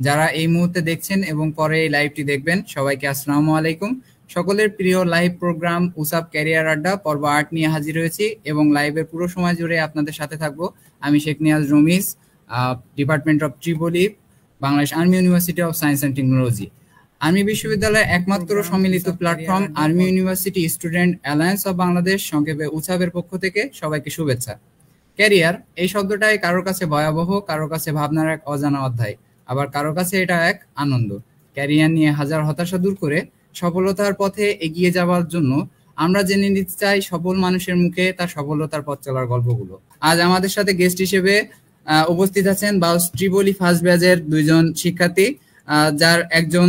যারা এই মুহূর্তে দেখছেন এবং পরে এই লাইভটি দেখবেন সবাইকে আসসালামু আলাইকুম। সকলের প্রিয় লাইভ প্রোগ্রাম উসাব ক্যারিয়ার আড্ডা পর্ব ৮ নিয়ে হাজির হয়েছি এবং লাইভের পুরো সময় জুড়ে আপনাদের সাথে থাকবো আমি Sheikh Niaz Ramiz, department of Tripoli, Bangladesh army university of science and technology. Army বিশ্ববিদ্যালয়ের একমাত্র সম্মিলিত platform army university student alliance of Bangladesh, সংক্ষেপে উসাবের পক্ষ থেকে সবাইকে শুভেচ্ছা। ক্যারিয়ার এই শব্দটাই কারোর কাছে ভয়াবহ, কারোর কাছে ভাবনার এক অজানা অধ্যায়, আবার কারোর কাছে এটা এক আনন্দ। ক্যারিয়ার নিয়ে হাজার হতাশা দূর করে সফলতার পথে এগিয়ে যাওয়ার জন্য আমরা জেনে নিতে চাই সফল মানুষের মুখে তার সফলতার পথ চলার গল্পগুলো। আজ আমাদের সাথে গেস্ট হিসেবে উপস্থিত আছেন বাউস ট্রিপলি ফার্স্ট ব্যাচের দুইজন শিক্ষার্থী, যার একজন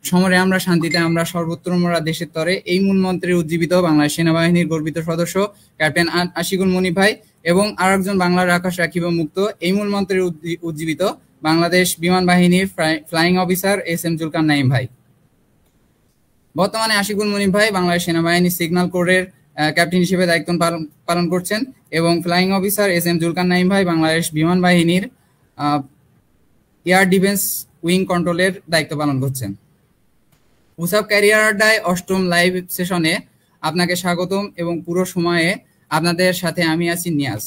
সমরে আমরা শান্তিতে আমরা সর্বত্র মোরা দেশের তরে এই মূল মন্ত্রে উজ্জীবিত বাংলাদেশ সেনাবাহিনীর গর্বিত সদস্য ক্যাপ্টেন আশিকুল মনির ভাই, এবং আরেকজন বাংলার আকাশ রাখিব মুক্ত এই মূল মন্ত্রে উজ্জীবিত বাংলাদেশ বিমান বাহিনীর flying officer S M Zulkar Naim ভাই। বর্তমানে আশিকুল মনির ভাই বাংলাদেশ সেনাবাহিনীর সিগন্যাল কোরের ক্যাপ্টেন হিসেবে দায়িত্ব পালন করছেন এবং flying officer S M Zulkar Naim ভাই বাংলাদেশ বিমান বাহিনীর এয়ার ডিফেন্স উইং কন্ট্রোলের দায়িত্ব পালন করছেন। উসাব ক্যারিয়ার আড্ডায় ৮ম লাইভ সেশনে আপনাকে স্বাগতম এবং পুরো সময়ে আপনাদের সাথে আমি আছি নিয়াজ।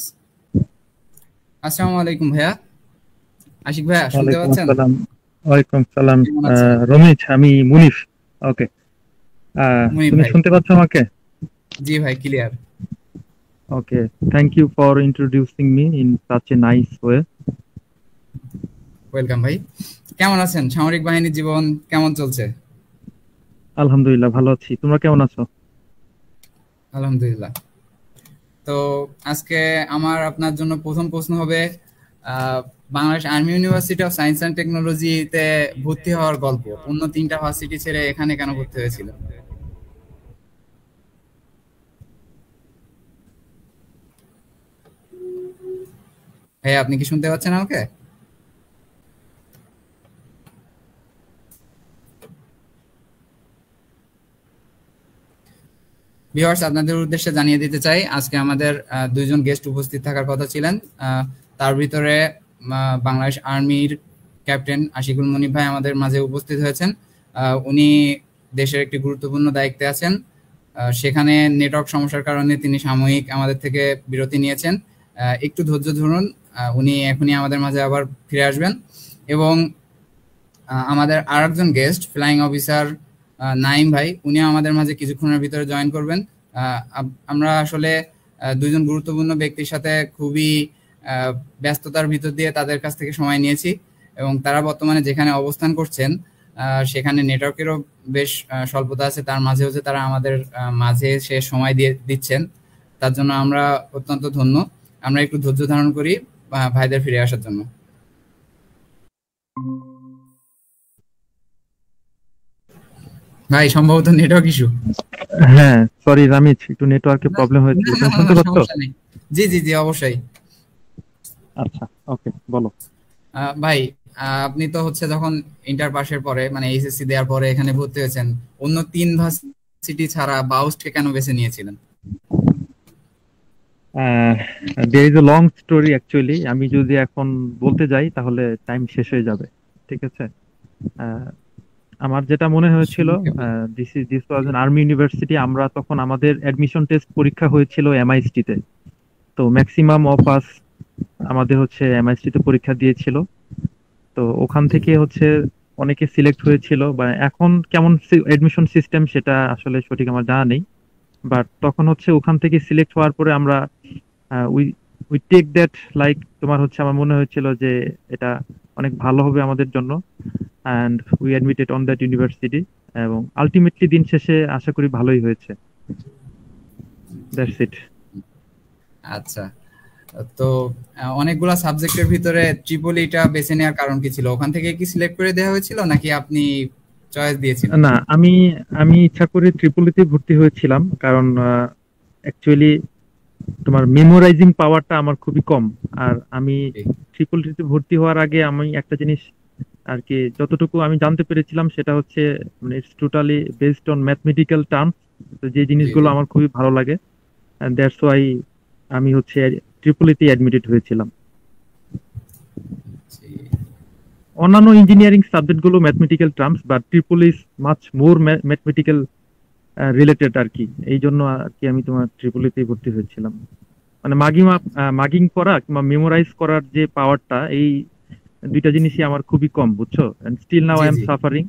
আসসালামু আলাইকুম ভাইয়া। আশিক ভাইয়া শুনতে পাচ্ছেন? ওয়ালাইকুম সালাম রমেশ, আমি মুনিফ। ওকে, তুমি শুনতে পাচ্ছ আমাকে? জি ভাই, clear. Okay, thank you for introducing me in such a nice way. Welcome ভাই। কেমন আছেন? সামরিক বাহিনীর জীবন কেমন চলছে? আলহামদুলিল্লাহ ভালো আছি, তোমরা কেমন আছো? আলহামদুলিল্লাহ। তো আজকে আমার আপনার জন্য প্রথম প্রশ্ন হবে Bangladesh army university of science and টেকনোলজিতে ভর্তি হওয়ার গল্প। অন্য 3টা ভার্সিটি ছেড়ে এখানে কেন ভর্তি হয়েছিল? ভাই আপনি কি শুনতে পাচ্ছেন আমাকে? ভিউয়ার্স, আপনাদের উদ্দেশ্যে জানিয়ে দিতে চাই আজকে আমাদের দুইজন গেস্ট উপস্থিত থাকার কথা ছিলেন। তার ভিতরে বাংলাদেশ আর্মির ক্যাপ্টেন আশিকুল মনির ভাই আমাদের মাঝে উপস্থিত হয়েছেন। উনি দেশের একটি গুরুত্বপূর্ণ দায়িত্বে আছেন। সেখানে নেটওয়ার্ক সমস্যার কারণে তিনি সাময়িক আমাদের থেকে বিরতি নিয়েছেন। একটু ধৈর্য ধরুন, উনি এখনই আমাদের মাঝে আবার ফিরে আসবেন। এবং আমাদের আরেকজন গেস্ট ফ্লাইং অফিসার নাইম ভাই, উনিও আমাদের মাঝে কিছুক্ষণের ভিতরে জয়েন করবেন। আমরা আসলে দুইজন গুরুত্বপূর্ণ ব্যক্তির সাথে খুবই ব্যস্ততার ভিতর দিয়ে তাদের কাছ থেকে সময় নিয়েছি এবং তারা বর্তমানে যেখানে অবস্থান করছেন সেখানে নেটওয়ার্কেরও বেশ স্বল্পতা আছে, তার মাঝে হচ্ছে তারা আমাদের মাঝে সে সময় দিয়ে দিচ্ছেন, তার জন্য আমরা অত্যন্ত ধন্য। আমরা একটু ধৈর্য ধারণ করি ভাইদের ফিরে আসার জন্য। ভাই সম্ভবত নেটওয়ার্ক ইস্যু। হ্যাঁ সরি রামিজ, একটু নেটওয়ার্কের প্রবলেম হয়েছিল। তুমি শুনতে পাচ্ছ? জি জি জি অবশ্যই। আচ্ছা ওকে, বলো। ভাই আপনি তো হচ্ছে যখন ইন্টার পাশের পরে মানে এইচএসসি দেওয়ার পরে এখানে ভর্তি হয়েছেন, অন্য 3 ভার্সিটি ছাড়া বাউস্টকে কেন বেছে নিয়েছিলেন? There is a long story actually. আমি যদি এখন বলতে যাই তাহলে টাইম শেষ হয়ে যাবে, ঠিক আছে? আমার যেটা মনে হয়েছিল, this was an army university. আমরা তখন আমাদের অ্যাডমিশন টেস্ট পরীক্ষা হয়েছিল এমআইএসটি তে। তো ম্যাক্সিমাম অফ আস আমাদের হচ্ছে এমআইএসটি তে পরীক্ষা দিয়েছিল। তো ওখান থেকে হচ্ছে অনেকে সিলেক্ট হয়েছিল, বা এখন কেমন অ্যাডমিশন সিস্টেম সেটা আসলে সঠিক আমার জানা নেই। বাট তখন হচ্ছে ওখান থেকে সিলেক্ট হওয়ার পরে আমরা উই টেক দ্যাট, লাইক তোমার হচ্ছে আমার মনে হয়েছিল যে এটা অনেক ভালো হবে আমাদের জন্য, and we admitted on that university. এবং আলটিমেটলি দিন শেষে আশা করি ভালোই হয়েছে। That's it. আচ্ছা, তো অনেকগুলা সাবজেক্টের ভিতরে ট্রিপলিটা বেছে নেওয়ার কারণ কি ছিল? ওখান থেকে কি সিলেক্ট করে দেওয়া হয়েছিল নাকি আপনি চয়েস দিয়েছিলেন? না, আমি ইচ্ছা করে ট্রিপলিতে ভর্তি হয়েছিলাম, কারণ অ্যাকচুয়ালি তোমার মেমোরাইজিং পাওয়ারটা আমার খুবই কম। আর আমি ট্রিপলিতে ভর্তি হওয়ার আগে আমি একটা জিনিস আর কি যতটুকু আমি জানতে পেরেছিলাম সেটা হচ্ছে মানে it's totally based on mathematical terms. তো যে জিনিসগুলো আমার খুবই ভালো লাগে, এন্ড দ্যাটস ওয়াই আমি হচ্ছে ট্রিপলিতে অ্যাডমিটেড হয়েছিলাম। অন্যান্য ইঞ্জিনিয়ারিং সাবজেক্ট গুলো mathematical terms, but triple is much more mathematical related আর কি। এই জন্য আর কি আমি তোমার ট্রিপলিতেই ভর্তি হয়েছিলাম। মানে মাগিং করা কিংবা মেমোরাইজ করার যে পাওয়ারটা, এই দুইটা জিনিসই আমার খুবই কম, বুঝছো। এন্ড স্টিল নাও জি আই এম জি, সাফারিং।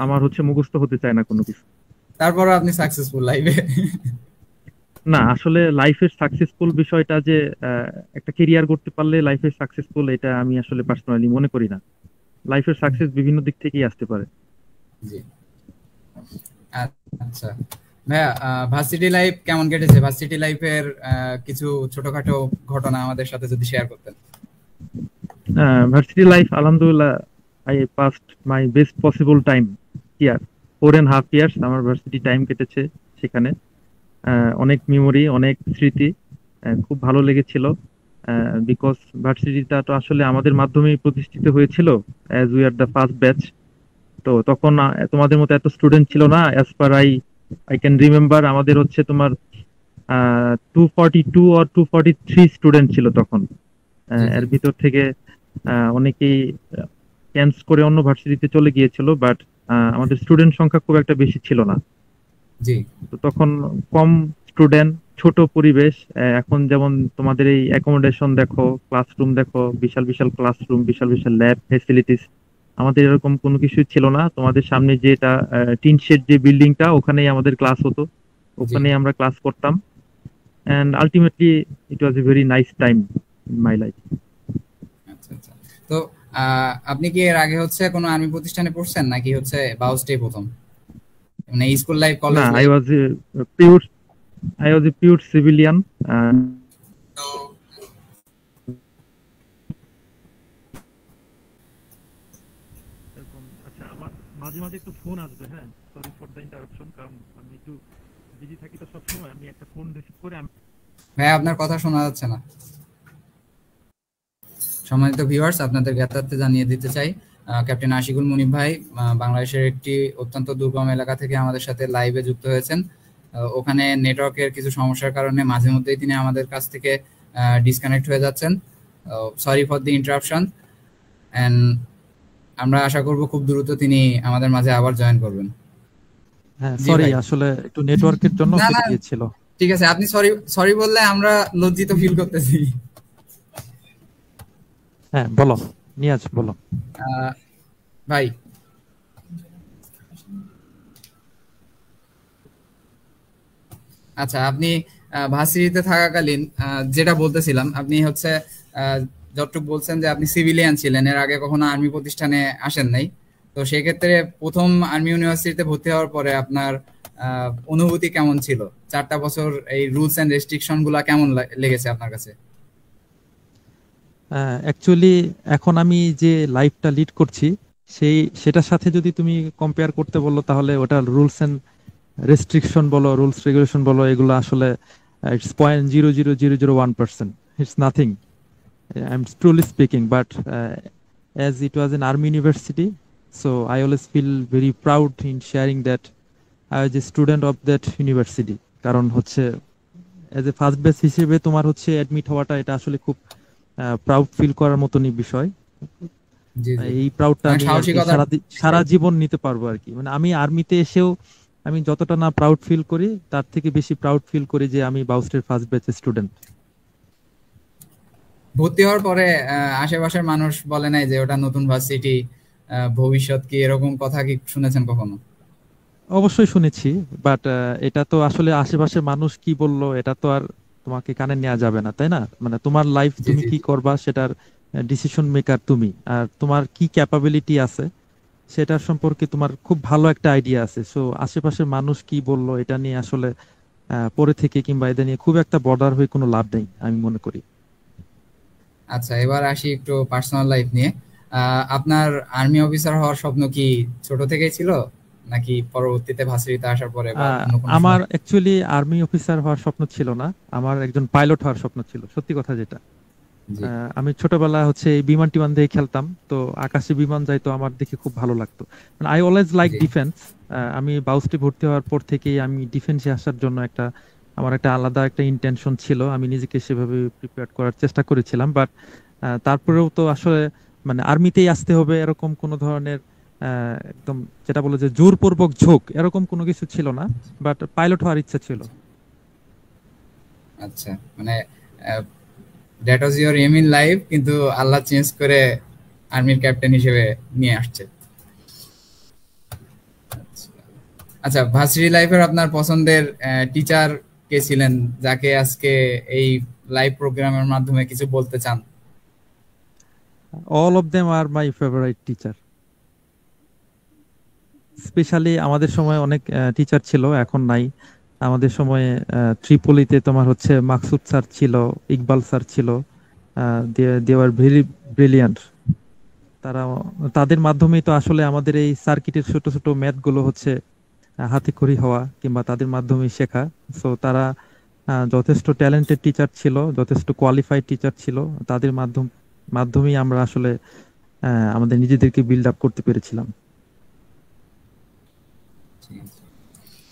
আমার হচ্ছে মুখস্থ হতে চায় না কোনো কিছু। তারপরও আপনি সাকসেসফুল লাইফে। না, আসলে লাইফের সাকসেসফুল বিষয়টা যে আহ, একটা কেরিয়ার করতে পারলে লাইফের সাকসেসফুল, এটা আমি আসলে পার্সোনালি মনে করি না। লাইফের সাকসেস বিভিন্ন দিক থেকেই আসতে পারে। জি, আচ্ছা ভাইয়া, ভার্সিটি লাইফ কেমন কেটেছে? ভার্সিটি লাইফের কিছু ছোটখাটো ঘটনা আমাদের সাথে যদি শেয়ার করতেন। ভার্সিটি লাইফ, আলহামদুলিল্লাহ, I past my best possible time here. 4.5 years আমার ভার্সিটি টাইম কেটেছে সেখানে। অনেক মেমোরি, অনেক স্মৃতি, খুব ভালো লেগেছিল। বিকজ ভার্সিটিটা তো আসলে আমাদের মাধ্যমেই প্রতিষ্ঠিত হয়েছিল, as we are the first batch. তো তখন তোমাদের মতো এত স্টুডেন্ট ছিল না, as per I I can remember. আমাদের হচ্ছে তোমার 242 আর 243 স্টুডেন্ট ছিল তখন। জি জি এর ভিতর থেকে অনেকেই ক্যান্স করে অন্য ভার্সিটিতে চলে গিয়েছিল, বাট আমাদের স্টুডেন্ট সংখ্যা খুব একটা বেশি ছিল না। জি তো তখন কম স্টুডেন্ট, ছোট পরিবেশ। এখন যেমন তোমাদের এই অ্যাকোমোডেশন দেখো, ক্লাসরুম দেখো, বিশাল বিশাল ক্লাসরুম, বিশাল বিশাল ল্যাব ফেসিলিটিস। আমাদের এরকম কোনো কিছুই ছিল না। তোমাদের সামনে যেটা টিন শেড যে বিল্ডিংটা, ওখানেই আমাদের ক্লাস হতো, জি। ওখানেই আমরা ক্লাস করতাম। And ultimately it was a very nice time in my life. আচ্ছা আচ্ছা। তো আপনি কি এর আগে হচ্ছে কোনো আর্মি প্রতিষ্ঠানে পড়ছেন, নাকি হচ্ছে বাউসটাই প্রথম, মানে স্কুল লাইফ না, college I life? Was a pure I was a pure civilian. এরকম। আচ্ছা, আমার মাঝে মাঝে একটু ফোন আসবে, হ্যাঁ, সরি ফর দ্য ইন্টারাপশন, কারণ আমি একটু বিজি থাকি তো সবসময়। আমি একটা ফোন রিসিভ করে আমি ভাই আপনার কথা শোনা যাচ্ছে না। সম্মানিত ভিউয়ার্স, আপনাদের জ্ঞাতার্থে জানিয়ে দিতে চাই, ক্যাপ্টেন আশিকুল মুনিব ভাই বাংলাদেশের একটি অত্যন্ত দুর্গম এলাকা থেকে আমাদের সাথে লাইভে যুক্ত হয়েছেন। ওখানে নেটওয়ার্কের কিছু সমস্যার কারণে মাঝে মধ্যেই তিনি আমাদের কাছ থেকে ডিসকানেক্ট হয়ে যাচ্ছেন। Sorry for the interruption. And আমরা আশা করব খুব দ্রুত তিনি আমাদের মাঝে আবার জয়েন করবেন। হ্যাঁ, জি সরি, ভাই। আসলে একটু নেটওয়ার্কের জন্য না না, কেটে গিয়েছিল। ঠিক আছে, আপনি সরি সরি বললে আমরা লজ্জিত ফিল করতেছি। হ্যাঁ, বলো নিয়াজ, বলো। আহ, ভাই, আচ্ছা, আপনি ভার্সিটিতে থাকাকালীন যেটা বলতেছিলাম, আপনি হচ্ছে আহ, যতটুকু বলছেন যে আপনি সিভিলিয়ান ছিলেন, এর আগে কখনো আর্মি প্রতিষ্ঠানে আসেন নাই। তো সেক্ষেত্রে প্রথম আর্মি ইউনিভার্সিটিতে ভর্তি হওয়ার পরে আপনার অনুভূতি কেমন ছিল? 4টা বছর এই রুলস এন্ড রেস্ট্রিকশন গুলা কেমন লেগেছে আপনার কাছে? অ্যাকচুয়ালি এখন আমি যে লাইফটা লিড করছি, সেটার সাথে যদি তুমি কম্পেয়ার করতে বলো, তাহলে ওটা রুলস এন্ড রেস্ট্রিকশন বলো, রুলস রেগুলেশন বলো, এগুলো আসলে it's 0.00001%, it's nothing, I am truly speaking. But as it was an army university, so I always feel very proud in sharing that I was a student of that university. কারণ হচ্ছে as a first batch হিসেবে তোমার হচ্ছে admit হওয়াটা, এটা আসলে খুব proud feel করার মতনই বিষয়। জি জি, এই প্রাউডটা মানে আমি আর কি সাহসিকতা। সারা জীবন নিতে পারবো আর কি। মানে আমি আর্মিতে এসেও আমি যতটা না প্রাউড ফিল করি, তার থেকে বেশি প্রাউড ফিল করি যে আমি বাউস্টের ফার্স্ট ব্যাচের স্টুডেন্ট। ভর্তি হওয়ার পরে আশেপাশের মানুষ বলে নাই যে ওটা নতুন ভার্সিটি, ভবিষ্যৎ কি, এরকম কথা কি শুনেছেন কখনো? অবশ্যই শুনেছি, বাট এটা তো আসলে আশেপাশের মানুষ কি বললো এটা তো আর তোমাকে কানে নেওয়া যাবে না, তাই না? মানে তোমার লাইফ জি তুমি জি কি জি। করবা সেটার ডিসিশন মেকার তুমি, আর তোমার কি ক্যাপাবিলিটি আছে সেটার সম্পর্কে তোমার খুব ভালো একটা আইডিয়া আছে। সো আশেপাশের মানুষ কি বললো এটা নিয়ে আসলে পরে থেকে কিংবা এটা নিয়ে খুব একটা বর্ডার হয়ে কোনো লাভ নেই আমি মনে করি। আচ্ছা, এবার আসি একটু পার্সোনাল লাইফ নিয়ে। আপনার আর্মি অফিসার হওয়ার স্বপ্ন কি ছোট থেকেই ছিল, নাকি পরবর্তীতে ভার্সিটিতে আসার পরে বা অন্য কোনো আমার সময়? অ্যাকচুয়ালি আর্মি অফিসার হওয়ার স্বপ্ন ছিল না, আমার একজন পাইলট হওয়ার স্বপ্ন ছিল, সত্যি কথা যেটা। জি আমি ছোটবেলা হচ্ছে এই বিমান টিমান দিয়ে খেলতাম, তো আকাশে বিমান যাইতো, আমার দেখে খুব ভালো লাগতো। I always like G defence. আমি বাউস্টে ভর্তি হওয়ার পর থেকেই আমি ডিফেন্সে আসার জন্য আমার একটা আলাদা একটা ইন্টেনশন ছিল। আমি নিজেকে সেভাবে প্রিপেয়ার করার চেষ্টা করেছিলাম, বাট তারপরেও তো আসলে মানে আর্মিতেই আসতে হবে এরকম কোনো ধরনের একদম যেটা বলে যে জোরপূর্বক ঝোঁক এরকম কোনো কিছু ছিল না, বাট পাইলট হওয়ার ইচ্ছা ছিল। আচ্ছা, মানে that was your aim in life, কিন্তু আল্লাহ চেঞ্জ করে আর্মির ক্যাপ্টেন হিসেবে নিয়ে আসছে। আচ্ছা, ভার্সিটি লাইফের আপনার পছন্দের টিচার কে ছিলেন, যাকে আজকে এই লাইভ প্রোগ্রামের মাধ্যমে কিছু বলতে চান? All of them are my favourite teacher. Specially আমাদের সময় অনেক টিচার ছিল, এখন নাই। আমাদের সময়ে ত্রিপলিতে তোমার হচ্ছে মাকসুদ স্যার ছিল, ইকবাল স্যার ছিল, দে আর ভেরি ব্রিলিয়ান্ট। তারা, তাদের মাধ্যমেই তো আসলে আমাদের এই সার্কিটের ছোট ছোট ম্যাথ গুলো হচ্ছে হাতে খড়ি হওয়া কিংবা তাদের মাধ্যমেই শেখা। সো তারা যথেষ্ট ট্যালেন্টেড টিচার ছিল, যথেষ্ট কোয়ালিফাইড টিচার ছিল। তাদের মাধ্যমেই আমরা আসলে আমাদের নিজেদেরকে বিল্ড আপ করতে পেরেছিলাম।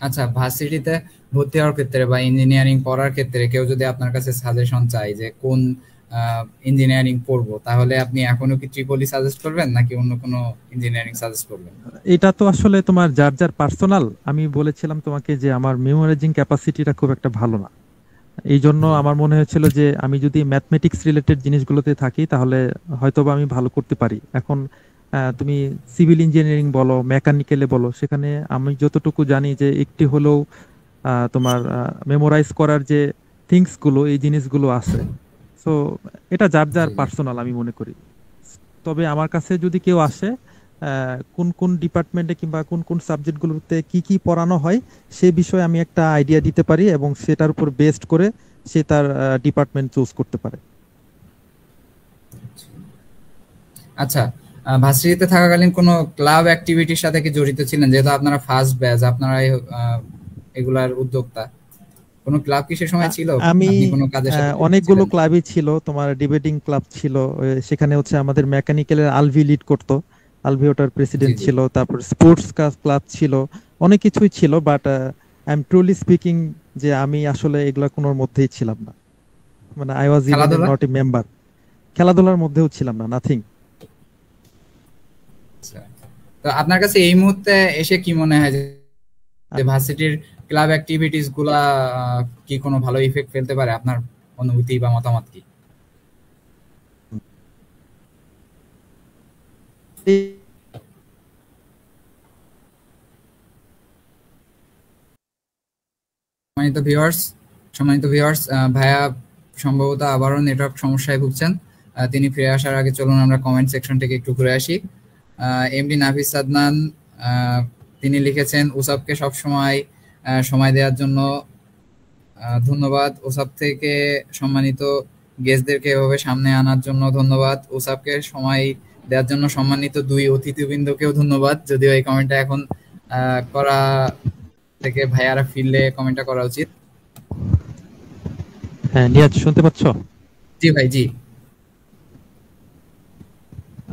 আচ্ছা, ভার্সিটিতে ভর্তি হওয়ার ক্ষেত্রে বা ইঞ্জিনিয়ারিং পড়ার ক্ষেত্রে কেউ যদি আপনার কাছে সাজেশন চায় যে কোন ইঞ্জিনিয়ারিং পড়বো, তাহলে আপনি এখনো কি ট্রিপলি সাজেস্ট করবেন নাকি অন্য কোনো ইঞ্জিনিয়ারিং সাজেস্ট করবেন? এটা তো আসলে তোমার যার যার পার্সোনাল। আমি বলেছিলাম তোমাকে যে আমার মেমোরাইজিং ক্যাপাসিটিটা খুব একটা ভালো না, এই জন্য আমার মনে হয়েছিল যে আমি যদি ম্যাথমেটিক্স রিলেটেড জিনিসগুলোতে থাকি তাহলে হয়তোবা আমি ভালো করতে পারি। এখন তুমি সিভিল ইঞ্জিনিয়ারিং বলো, মেকানিক্যালে বলো, সেখানে আমি যতটুকু জানি যে একটি হলেও তোমার মেমোরাইজ করার যে থিংস গুলো, এই জিনিসগুলো আছে। সো এটা যার যার পার্সোনাল আমি মনে করি। তবে আমার কাছে যদি কেউ আসে কোন কোন ডিপার্টমেন্টে কিংবা কোন কোন সাবজেক্টগুলোতে কি কি পড়ানো হয় সে বিষয়ে আমি একটা আইডিয়া দিতে পারি, এবং সেটার উপর বেসড করে সে তার ডিপার্টমেন্ট চুজ করতে পারে। আচ্ছা, ভার্সিটিতে থাকাকালীন কোনো ক্লাব অ্যাক্টিভিটির সাথে কি জড়িত ছিলেন? যেহেতু আপনারা ফার্স্ট ব্যাচ, আপনারা এগুলার উদ্যোক্তা, কোনো ক্লাব কি সে সময় ছিল? আমি আপনি কোনো কাজের সাথে জড়িত অনেকগুলো ছিলেন? ক্লাবই ছিল, তোমার ডিবেটিং ক্লাব ছিল। সেখানে হচ্ছে আমাদের মেকানিক্যালের আলভি লিড করতো, আলভি ওটার জি প্রেসিডেন্ট জি। ছিল। তারপর স্পোর্টস ক্লাব ছিল, অনেক কিছুই ছিল। But I am truly speaking যে আমি আসলে এগুলা কোনোর মধ্যেই ছিলাম না। মানে আই ওয়াজ ইভেন খেলাধুলা? Not a member. খেলাধুলার মধ্যেও ছিলাম না, নাথিং। আচ্ছা, তো আপনার কাছে এই মুহূর্তে এসে কি মনে হয় যে ভার্সিটির ক্লাব অ্যাক্টিভিটিস গুলা কি কোনো ভালো ইফেক্ট ফেলতে পারে? আপনার অনুভূতি বা মতামত কি? সম্মানিত ভিউয়ার্স, ভাইয়া সম্ভবত আবারও নেটওয়ার্ক সমস্যায় ভুগছেন। তিনি ফিরে আসার আগে চলুন আমরা কমেন্ট সেকশন থেকে একটু ঘুরে আসি। এমডি নাফিস সাদনান তিনি লিখেছেন, উসাবকে সবসময় সময় দেওয়ার জন্য ধন্যবাদ। উসাব থেকে সম্মানিত গেস্টদেরকে এভাবে সামনে আনার জন্য ধন্যবাদ। উসাবকে সময় দেওয়ার জন্য সম্মানিত দুই অতিথিবৃন্দকেও ধন্যবাদ। যদিও এই কমেন্টটা এখন করা থেকে ভাইয়ারা ফিরলে কমেন্টটা করা উচিত। হ্যাঁ নিয়াজ, শুনতে পাচ্ছ? জি ভাই, জি।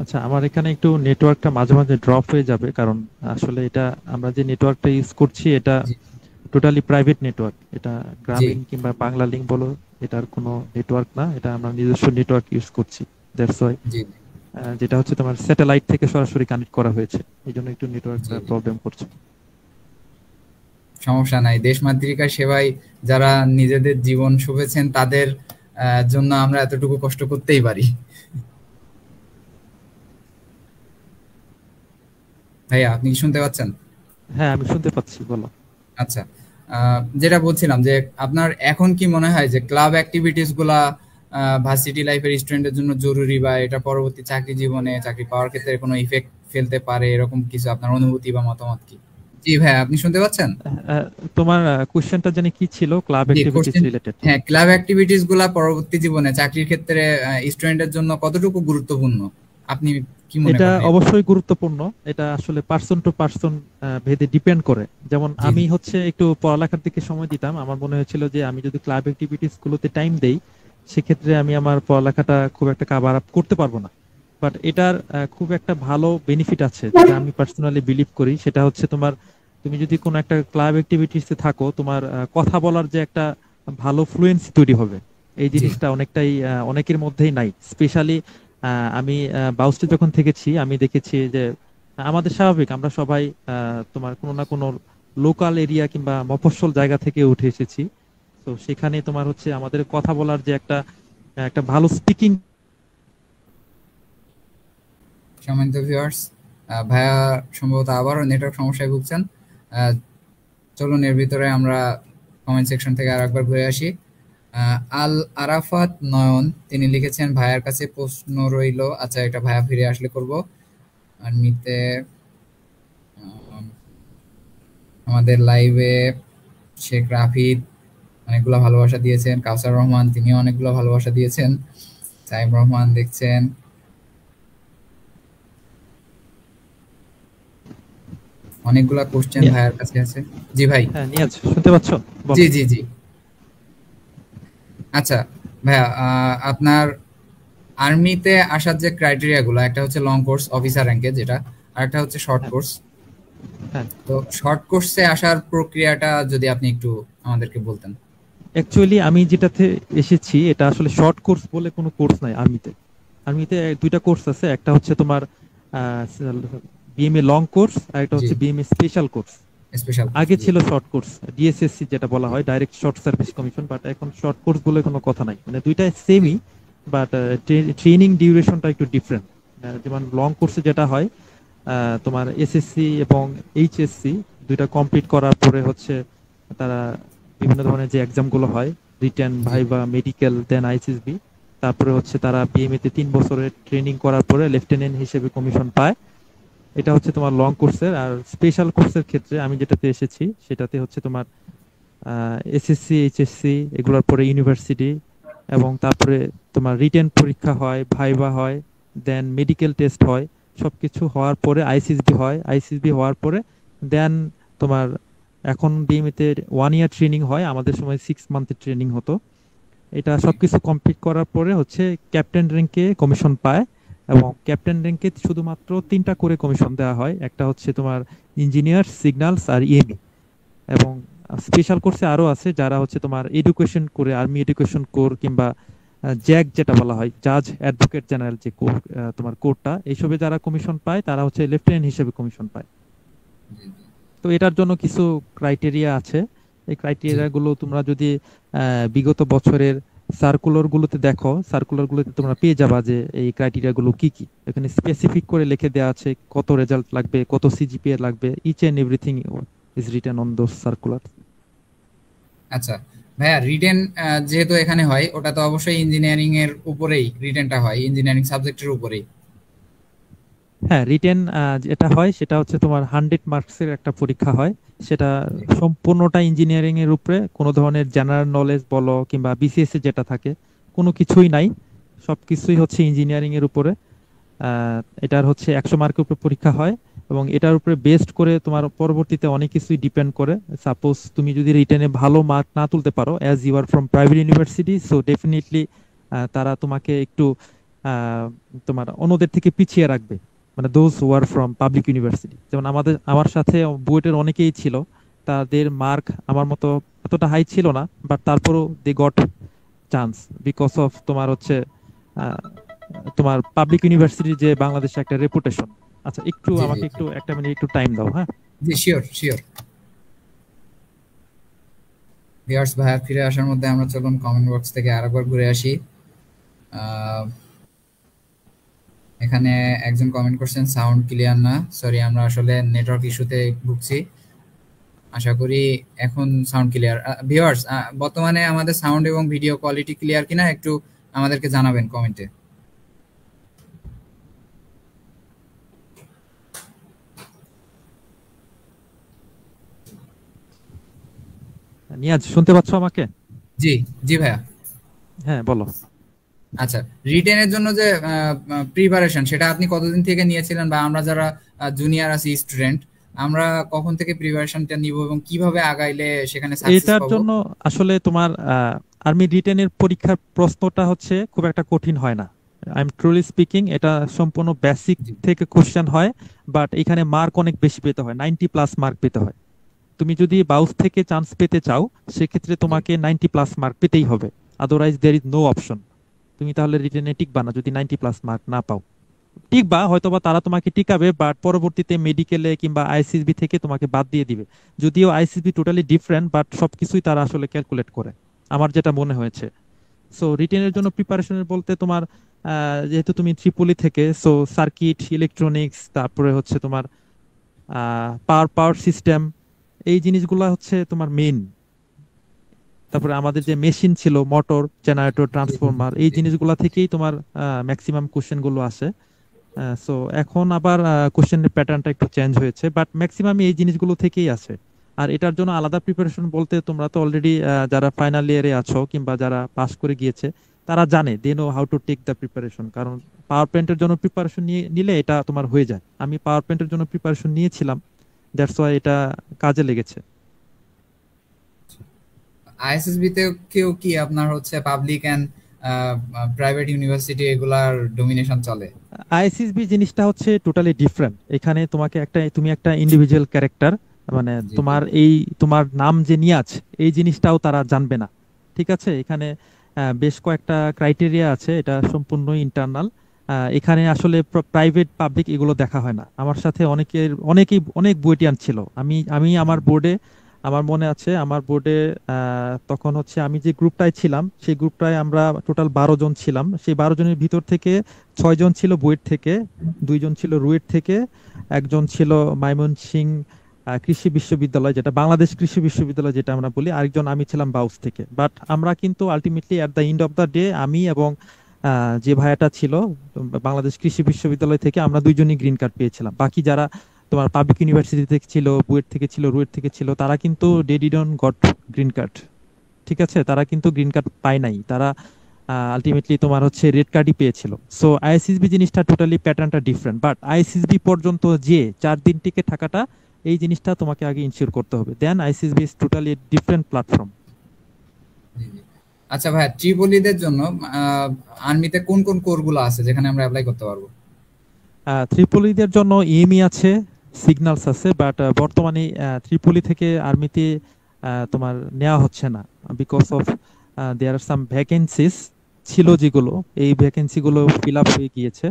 আচ্ছা, আমার এখানে একটু নেটওয়ার্কটা মাঝে মাঝে ড্রপ হয়ে যাবে, কারণ আসলে এটা আমরা যে নেটওয়ার্কটা ইউজ করছি এটা জি টোটালি প্রাইভেট নেটওয়ার্ক। এটা জি গ্রামীণ কিংবা বাংলা লিংক বলো, এটার কোনো নেটওয়ার্ক না, এটা আমরা নিজস্ব নেটওয়ার্ক ইউজ করছি। দ্যাটস ওয়াই জি যেটা হচ্ছে তোমার স্যাটেলাইট থেকে সরাসরি কানেক্ট করা হয়েছে, এই জন্য একটু জি নেটওয়ার্কটা জি। প্রবলেম করছে। সমস্যা নাই। দেশ মাতৃকার সেবায় যারা নিজেদের জীবন শুভেছেন তাদের জন্য আমরা এতটুকু কষ্ট করতেই পারি। ভাইয়া, আপনি কি শুনতে পাচ্ছেন? হ্যাঁ আমি শুনতে পাচ্ছি, বলো। আচ্ছা, যেটা বলছিলাম যে আপনার এখন কি মনে হয় যে ক্লাব অ্যাক্টিভিটিস গুলা ভার্সিটি লাইফের স্টুডেন্টের জন্য জরুরি, বা এটা পরবর্তী চাকরি জীবনে, চাকরি পাওয়ার ক্ষেত্রে কোনো ইফেক্ট ফেলতে পারে, এরকম কিছু আপনার অনুভূতি বা মতামত কি? জি ভাইয়া, আপনি শুনতে পাচ্ছেন? আহ, তোমার কোশ্চেনটা জানি কি ছিল, ক্লাব জি, অ্যাক্টিভিটিস কোশ্চেন, রিলেটেড? হ্যাঁ, ক্লাব অ্যাক্টিভিটিস গুলা পরবর্তী জীবনে চাকরির ক্ষেত্রে স্টুডেন্টের জন্য কতটুকু গুরুত্বপূর্ণ, আপনি কি মনে এটা করেন? অবশ্যই গুরুত্বপূর্ণ। এটা আসলে পার্সন টু পার্সন ভেদে ডিপেন্ড করে। যেমন জি আমি জি হচ্ছে একটু পড়ালেখার দিকে সময় দিতাম, আমার মনে হয়েছিল যে আমি যদি ক্লাব অ্যাক্টিভিটিস গুলোতে টাইম দেই সেক্ষেত্রে আমি আমার পড়ালেখাটা খুব একটা কাভার আপ করতে পারবো না। বাট এটার খুব একটা ভালো বেনিফিট আছে যেটা আমি পার্সোনালি বিলিভ করি, সেটা হচ্ছে তোমার, তুমি যদি কোনো একটা ক্লাব অ্যাক্টিভিটিসে থাকো, তোমার কথা বলার যে একটা ভালো ফ্লুয়েন্সি তৈরি হবে। এই জি জিনিসটা অনেকটাই অনেকের মধ্যেই নাই। স্পেশালি আমি বাউসে যখন থেকেছি আমি দেখেছি যে আমাদের স্বাভাবিক আমরা সবাই তোমার কোনো না কোনো লোকাল এরিয়া কিংবা মফস্বল জায়গা থেকে উঠে এসেছি। তো সেখানে তোমার হচ্ছে আমাদের কথা বলার যে একটা একটা ভালো স্পিকিং। সম্মানিত ভিউয়ার্স, ভাইয়া সম্ভবত আবারও নেটওয়ার্ক সমস্যায় ভুগছেন। চলুন এর ভিতরে আমরা কমেন্ট সেকশন থেকে আরেকবার ঘুরে আসি। আল আরাফাত নয়ন তিনি লিখেছেন, ভাইয়ার কাছে প্রশ্ন রইল। আচ্ছা, এটা ভাইয়া ফিরে আসলে করব। আর্মিতে আমাদের লাইভে শেখ রাফিদ অনেকগুলো ভালোবাসা দিয়েছেন, কাউসার রহমান তিনিও অনেকগুলো ভালোবাসা দিয়েছেন, সাইম রহমান দেখছেন, অনেকগুলা কোশ্চেন ভাইয়ার কাছে আছে। জি ভাই। হ্যাঁ নিয়াজ শুনতে পাচ্ছ? জি জি জি। আচ্ছা ভাইয়া, আপনার আর্মিতে আসার যে ক্রাইটেরিয়া গুলো, একটা হচ্ছে লং কোর্স অফিসার র্যাঙ্কে যেটা, আর একটা হচ্ছে শর্ট কোর্স। তো শর্ট কোর্সে আসার প্রক্রিয়াটা যদি আপনি একটু আমাদেরকে বলতেন। অ্যাকচুয়ালি আমি যেটাতে এসেছি এটা আসলে শর্ট কোর্স বলে কোনো কোর্স নাই আর্মিতে। আর্মিতে দুইটা কোর্স আছে, একটা হচ্ছে তোমার বিএমএ লং কোর্স আর একটা হচ্ছে বিএমএ স্পেশাল কোর্স। আগে ছিল শর্ট কোর্স ডিএসএসসি যেটা বলা হয়, direct short service commission, but এখন শর্ট কোর্স বলে কোনো কথা নাই। মানে দুইটা সেমই, বাট ট্রেনিং ডিউরেশনটা একটু ডিফারেন্ট। যেমন লং কোর্সে যেটা হয় তোমার এসএসসি এবং এইচএসসি দুইটা কমপ্লিট করার পরে হচ্ছে তারা বিভিন্ন ধরনের যে এক্সাম গুলো হয়, রিটেন, ভাইভা, মেডিকেল, দেন আইসিএসবি, তারপরে হচ্ছে তারা বিএমএ তে 3 বছরের ট্রেনিং করার পরে লেফটেন্যান্ট হিসেবে কমিশন পায়। এটা হচ্ছে তোমার লং কোর্সের। আর স্পেশাল কোর্সের ক্ষেত্রে আমি যেটাতে এসেছি সেটাতে হচ্ছে তোমার এসএসসি, এইচএসসি এগুলোর পরে ইউনিভার্সিটি, এবং তারপরে তোমার রিটেন পরীক্ষা হয়, ভাইভা হয়, দেন মেডিকেল টেস্ট হয়, সবকিছু হওয়ার পরে আইসিএসবি হয়। আইসিএসবি হওয়ার পরে দেন তোমার এখন বিএমএতে 1 ইয়ার ট্রেনিং হয়, আমাদের সময় 6 মান্থের ট্রেনিং হতো। এটা সবকিছু কমপ্লিট করার পরে হচ্ছে ক্যাপ্টেন র্যাঙ্কে কমিশন পায়, এবং ক্যাপ্টেন র্যাঙ্কে শুধুমাত্র 3টা করে কমিশন দেওয়া হয়। একটা হচ্ছে তোমার ইঞ্জিনিয়ার, সিগন্যালস আর ইএমই। এবং স্পেশাল কোর্সে আরো আছে যারা হচ্ছে তোমার এডুকেশন করে, আর্মি এডুকেশন কোর কিংবা জ্যাক যেটা বলা হয়, জাজ অ্যাডভোকেট জেনারেল যে তোমার কোর্টটা, এইসবে যারা কমিশন পায় তারা হচ্ছে লেফটেন্যান্ট হিসেবে কমিশন পায়। তো এটার জন্য কিছু ক্রাইটেরিয়া আছে। এই ক্রাইটেরিয়া গুলো তোমরা যদি বিগত বছরের সার্কুলার গুলোতে দেখো, সার্কুলার গুলোতে তোমরা পেয়ে যাবা যে এই ক্রাইটেরিয়া গুলো কি কি। এখানে স্পেসিফিক করে লিখে দেওয়া আছে কত রেজাল্ট লাগবে, কত সিজিপিএ লাগবে, each and everything is written on those circular. আচ্ছা ভাইয়া, রিটেন যেহেতু এখানে হয়, ওটা তো অবশ্যই ইঞ্জিনিয়ারিং এর উপরেই রিটেনটা হয়, ইঞ্জিনিয়ারিং সাবজেক্টের উপরেই। হ্যাঁ, রিটেন যেটা হয় সেটা হচ্ছে তোমার 100 মার্কসের একটা পরীক্ষা হয়। সেটা সম্পূর্ণটা ইঞ্জিনিয়ারিং এর উপরে, কোনো ধরনের জেনারেল নলেজ বলো কিংবা বিসিএস এ যেটা থাকে কোনো কিছুই নাই, সবকিছুই হচ্ছে ইঞ্জিনিয়ারিং এর উপরে। এটার হচ্ছে 100 মার্কের উপরে পরীক্ষা হয়, এবং এটার উপরে বেসড করে তোমার পরবর্তীতে অনেক কিছুই ডিপেন্ড করে। সাপোজ তুমি যদি রিটেনে ভালো মার্ক না তুলতে পারো, as you are from private university, so definitely তারা তোমাকে একটু তোমার অন্যদের থেকে পিছিয়ে রাখবে, মানে those who are from public university. যেমন আমার সাথে বুয়েটের অনেকেই ছিল, তাদের মার্ক আমার মতো এতটা হাই ছিল না, বাট তারপরও they got chance because of তোমার হচ্ছে তোমার পাবলিক ইউনিভার্সিটির যে বাংলাদেশে একটা রেপুটেশন। আচ্ছা একটু আমাকে একটু 1 মিনিট একটু টাইম দাও। হ্যাঁ জি, শিওর শিওর। ভিউয়ার্স, ভাইয়া ফিরে আসার মধ্যে আমরা চলুন কমেন্ট বক্স থেকে আরেকবার ঘুরে আসি। এখানে একজন কমেন্ট করছেন সাউন্ড ক্লিয়ার না। সরি, আমরা আসলে নেটওয়ার্ক ইস্যুতে ভুগছি। আশা করি এখন সাউন্ড ক্লিয়ার। ভিউয়ার্স, বর্তমানে আমাদের সাউন্ড এবং ভিডিও কোয়ালিটি ক্লিয়ার কিনা একটু আমাদেরকে জানাবেন কমেন্টে। নিয়াজ শুনতে পাচ্ছ আমাকে? জি জি ভাইয়া। হ্যাঁ বলো। আচ্ছা, রিটেনের জন্য যে প্রিপারেশন, সেটা আপনি কতদিন থেকে নিয়েছিলেন, বা আমরা যারা জুনিয়র আছি স্টুডেন্ট, আমরা কখন থেকে প্রিপারেশনটা নিব এবং কিভাবে আগাইলে সেখানে সাকসেস এটার পাবো? জন্য আসলে তোমার আর্মি রিটেনের পরীক্ষার প্রশ্নটা হচ্ছে খুব একটা কঠিন হয় না। আই এম ট্রুলি স্পিকিং, এটা সম্পূর্ণ বেসিক থেকে কোশ্চেন হয়, বাট এখানে মার্ক অনেক বেশি পেতে হয়, 90+ মার্ক পেতে হয়। তুমি যদি বাউস থেকে চান্স পেতে চাও সেক্ষেত্রে তোমাকে 90+ মার্ক পেতেই হবে, otherwise there is no option. তুমি তাহলে রিটেনে টিকবা না যদি 90+ মার্ক না পাও। টিকবা হয়তোবা, তারা তোমাকে টিকাবে, বাট পরবর্তীতে মেডিকেলে কিংবা আইসিএসবি থেকে তোমাকে বাদ দিয়ে দিবে। যদিও আইসিএসবি টোটালি ডিফারেন্ট, বাট সবকিছুই তারা আসলে ক্যালকুলেট করে, আমার যেটা মনে হয়েছে। সো রিটেনের জন্য প্রিপারেশনের বলতে তোমার যেহেতু তুমি ত্রিপলি থেকে, সো সার্কিট, ইলেকট্রনিক্স, তারপরে হচ্ছে তোমার পাওয়ার পাওয়ার সিস্টেম, এই জিনিসগুলো হচ্ছে তোমার মেইন। তারপরে আমাদের যে মেশিন ছিল, মোটর, জেনারেটর, ট্রান্সফরমার, এই জিনিসগুলো থেকেই তোমার ম্যাক্সিমাম কোশ্চেন গুলো আসে। সো এখন আবার কোশ্চেনের প্যাটার্নটা একটু চেঞ্জ হয়েছে, বাট ম্যাক্সিমাম এই জিনিসগুলো থেকেই আসে। আর এটার জন্য আলাদা প্রিপারেশন বলতে তোমরা তো অলরেডি যারা ফাইনাল ইয়ারে আছো কিংবা যারা পাস করে গিয়েছে, তারা জানে, they know how to take the preparation. কারণ পাওয়ার পয়েন্টের জন্য প্রিপারেশন নিলে এটা তোমার হয়ে যায়। আমি পাওয়ার পয়েন্টের জন্য প্রিপারেশন নিয়েছিলাম, দ্যাটস ওয়াই এটা কাজে লেগেছে। আইএসএসবি তে কেউ কি আপনার হচ্ছে পাবলিক এন্ড প্রাইভেট ইউনিভার্সিটি এগুলার ডমিনেশন চলে? আইএসএসবি জিনিসটা হচ্ছে টোটালি ডিফারেন্ট। এখানে তুমি একটা ইন্ডিভিজুয়াল ক্যারেক্টার, মানে জি জি। তোমার নাম যে নিয়াজ, এই জিনিসটাও তারা জানবে না। ঠিক আছে, এখানে বেশ কয়েকটা ক্রাইটেরিয়া আছে, এটা সম্পূর্ণ ইন্টারনাল। এখানে আসলে প্রাইভেট পাবলিক এগুলো দেখা হয় না। আমার সাথে অনেকেই অনেক বুয়েটিয়ান ছিল। আমি আমি আমার বোর্ডে, আমার মনে আছে আমার বোর্ডে তখন হচ্ছে আমি যে গ্রুপটায় ছিলাম, সেই গ্রুপটায় আমরা টোটাল 12 জন ছিলাম। সেই 12 জনের ভিতর থেকে 6 জন ছিল বুয়েট থেকে, 2 জন ছিল রুয়েট থেকে, একজন ছিল ময়মনসিংহ কৃষি বিশ্ববিদ্যালয়, যেটা বাংলাদেশ কৃষি বিশ্ববিদ্যালয় যেটা আমরা বলি, আরেকজন আমি ছিলাম বাউস থেকে। বাট আমরা কিন্তু ultimately at the end of the day, আমি এবং যে ভাইয়াটা ছিল বাংলাদেশ কৃষি বিশ্ববিদ্যালয় থেকে, আমরা 2জনই গ্রিন কার্ড পেয়েছিলাম। বাকি যারা তোমার পাবলিক ইউনিভার্সিটি থেকে ছিল, বুয়েট থেকে ছিল, রুয়েট থেকে ছিল, তারা কিন্তু they didn't got green card. ঠিক আছে, তারা কিন্তু গ্রিন কার্ড পায় নাই, তারা আলটিমেটলি তোমার হচ্ছে রেড কার্ডই পেয়েছিল। সো আইএসএসবি জিনিসটা টোটালি প্যাটার্নটা ডিফারেন্ট, বাট আইএসএসবি পর্যন্ত যে 4 দিন টিকে থাকাটা, এই জিনিসটা তোমাকে আগে ইনশিওর করতে হবে, then ISSB is totally different platform. জি জি। আচ্ছা ভাই, ট্রিপলিদের জন্য আর্মিতে কোন কোন কোরগুলো আছে যেখানে আমরা অ্যাপ্লাই করতে পারবো? ত্রিপলিদের জন্য ইএমই আছে, সিগন্যালস আছে, বাট বর্তমানে ত্রিপলি থেকে আর্মিতে তোমার নেওয়া হচ্ছে না, because of there are some vacancies ছিল যেগুলো, এই ভ্যাকেন্সি গুলো ফিল আপ হয়ে গিয়েছে।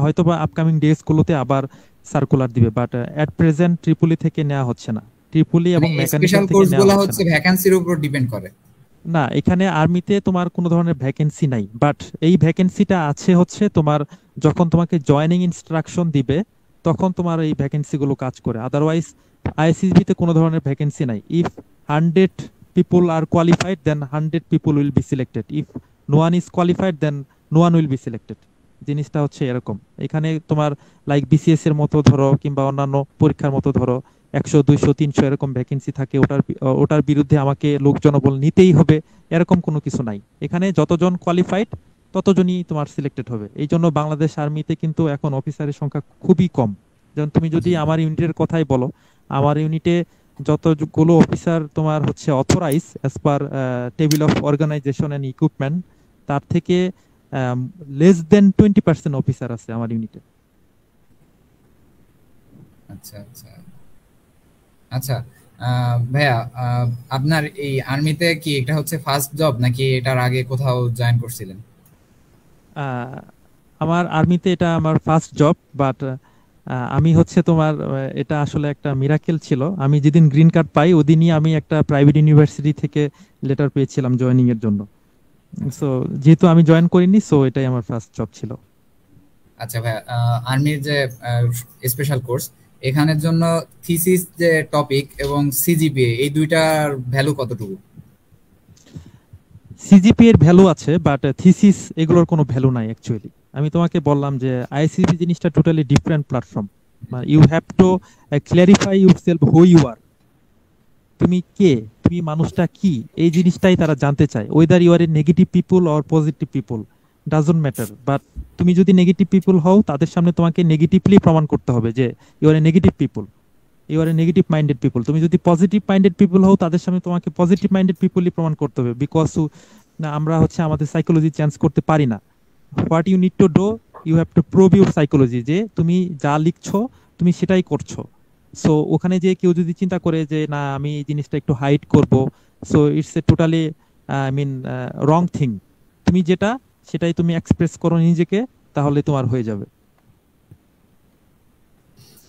হয়তোবা আপকামিং ডেজ গুলোতে আবার সার্কুলার দিবে, বাট এট প্রেজেন্ট ত্রিপলি থেকে নেওয়া হচ্ছে না, ত্রিপলি এবং মানে মেকানিক্যাল স্পেশাল থেকে নেওয়া কোর্সগুলো হচ্ছে হচ্ছে না। ভ্যাকেন্সির উপর ডিপেন্ড করে? না, এখানে আর্মিতে তোমার কোনো ধরনের ভ্যাকেন্সি নাই, বাট এই ভ্যাকেন্সিটা আছে হচ্ছে তোমার যখন তোমাকে জয়েনিং ইনস্ট্রাকশন দিবে, তখন তোমার এই ভ্যাকেন্সি গুলো কাজ করে। আদারওয়াইজ আইএসএসবি তে কোনো ধরনের ভ্যাকেন্সি নাই। If 100 people are qualified, then 100 people will be selected. If no one is qualified, then no one will be selected. জিনিসটা হচ্ছে এরকম। এখানে তোমার লাইক বিসিএস এর মতো ধরো কিংবা অন্যান্য পরীক্ষার মতো ধরো 100, 200, 300 এরকম ভ্যাকেন্সি থাকে, ওটার বিরুদ্ধে আমাকে লোক জনবল নিতেই হবে, এরকম কোনো কিছু নাই। এখানে যতজন কোয়ালিফাইড ততজনই তোমার সিলেক্টেড হবে। এই জন্য বাংলাদেশ আর্মিতে কিন্তু এখন অফিসারের সংখ্যা খুবই কম। যেমন তুমি যদি জি আমার ইউনিটের কথাই বলো, আমার ইউনিটে যতগুলো অফিসার তোমার হচ্ছে authorize as per table of organization and equipment, তার থেকে লেস দেন 20% অফিসার আছে আমার ইউনিটে। আচ্ছা আচ্ছা। আচ্ছা ভাইয়া, আপনার এই আর্মিতে কি এটা হচ্ছে ফার্স্ট জব নাকি এটার আগে কোথাও জয়েন করছিলেন? আহ, আমার আর্মিতে এটা আমার ফার্স্ট জব, বাট আমি হচ্ছে তোমার এটা আসলে একটা মিরাকেল ছিল। আমি যেদিন গ্রিন কার্ড পাই ওদিনই আমি একটা প্রাইভেট ইউনিভার্সিটি থেকে লেটার পেয়েছিলাম জয়েনিং এর জন্য। আচ্ছা সো যেহেতু আমি জয়েন করিনি, সো এটাই আমার ফার্স্ট জব ছিল। আচ্ছা ভাইয়া, আর্মির যে স্পেশাল কোর্স, এখানের জন্য থিসিস যে টপিক এবং সিজিপিএ এই দুইটার ভ্যালু কতটুকু? সিজিপি এর ভ্যালু আছে, বাট থিসিস এগুলোর কোনো ভ্যালু নাই অ্যাকচুয়ালি। আমি তোমাকে বললাম যে আইসিপি জিনিসটা টোটালি ডিফারেন্ট প্ল্যাটফর্ম। মানে you have to clarify yourself who you are, তুমি কে, তুমি মানুষটা কি, এই জিনিসটাই তারা জানতে চায়। Whether you are a negative people or positive people, doesn't matter, but তুমি যদি নেগেটিভ পিপল হও, তাদের সামনে তোমাকে নেগেটিভলি প্রমাণ করতে হবে যে you are a negative people, you are a negative minded people. তুমি যদি পজিটিভ মাইন্ডেড পিপল হও, তাদের সামনে তোমাকে পজিটিভ মাইন্ডেড পিপলই প্রমাণ করতে হবে, বিকজ আমরা হচ্ছে আমাদের সাইকোলজি চেঞ্জ করতে পারি না। What you need to do, you have to prove your psychology, যে তুমি যা লিখছো তুমি সেটাই করছো। সো ওখানে যে কেউ যদি চিন্তা করে যে না আমি এই জিনিসটা একটু হাইড করব, so it's a totally I mean wrong thing. তুমি যেটা সেটাই তুমি এক্সপ্রেস করো নিজেকে, তাহলে তোমার হয়ে যাবে।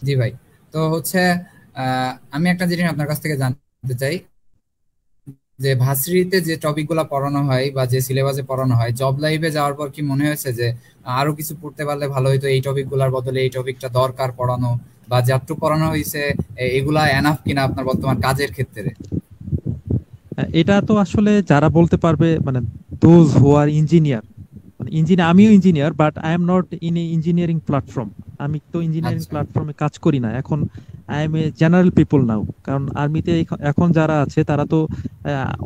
জি ভাই। তো হচ্ছে আমি একটা জিনিস আপনার কাছ থেকে জানতে চাই যে ভার্সিটিতে যে টপিকগুলো পড়ানো হয় বা যে সিলেবাসে পড়ানো হয়, জব লাইফে যাওয়ার পর কি মনে হয়েছে যে আরো কিছু পড়তে পারলে ভালো হতো, এই টপিকগুলোর বদলে এই টপিকটা দরকার পড়ানো, বা যতটুকু পড়ানো হয়েছে এগুলা এনাফ কিনা আপনার বর্তমান কাজের ক্ষেত্রে? এটা তো আসলে যারা বলতে পারবে, মানে দোজ হু আর ইঞ্জিনিয়ার, মানে ইঞ্জিনিয়ার, জি। আমিও engineer but I am not in a engineering platform. আমি তো ইঞ্জিনিয়ারিং আচ্ছা। প্ল্যাটফর্মে কাজ করি না এখন। I am a general people now. কারণ আর্মিতে এখন যারা আছে তারা তো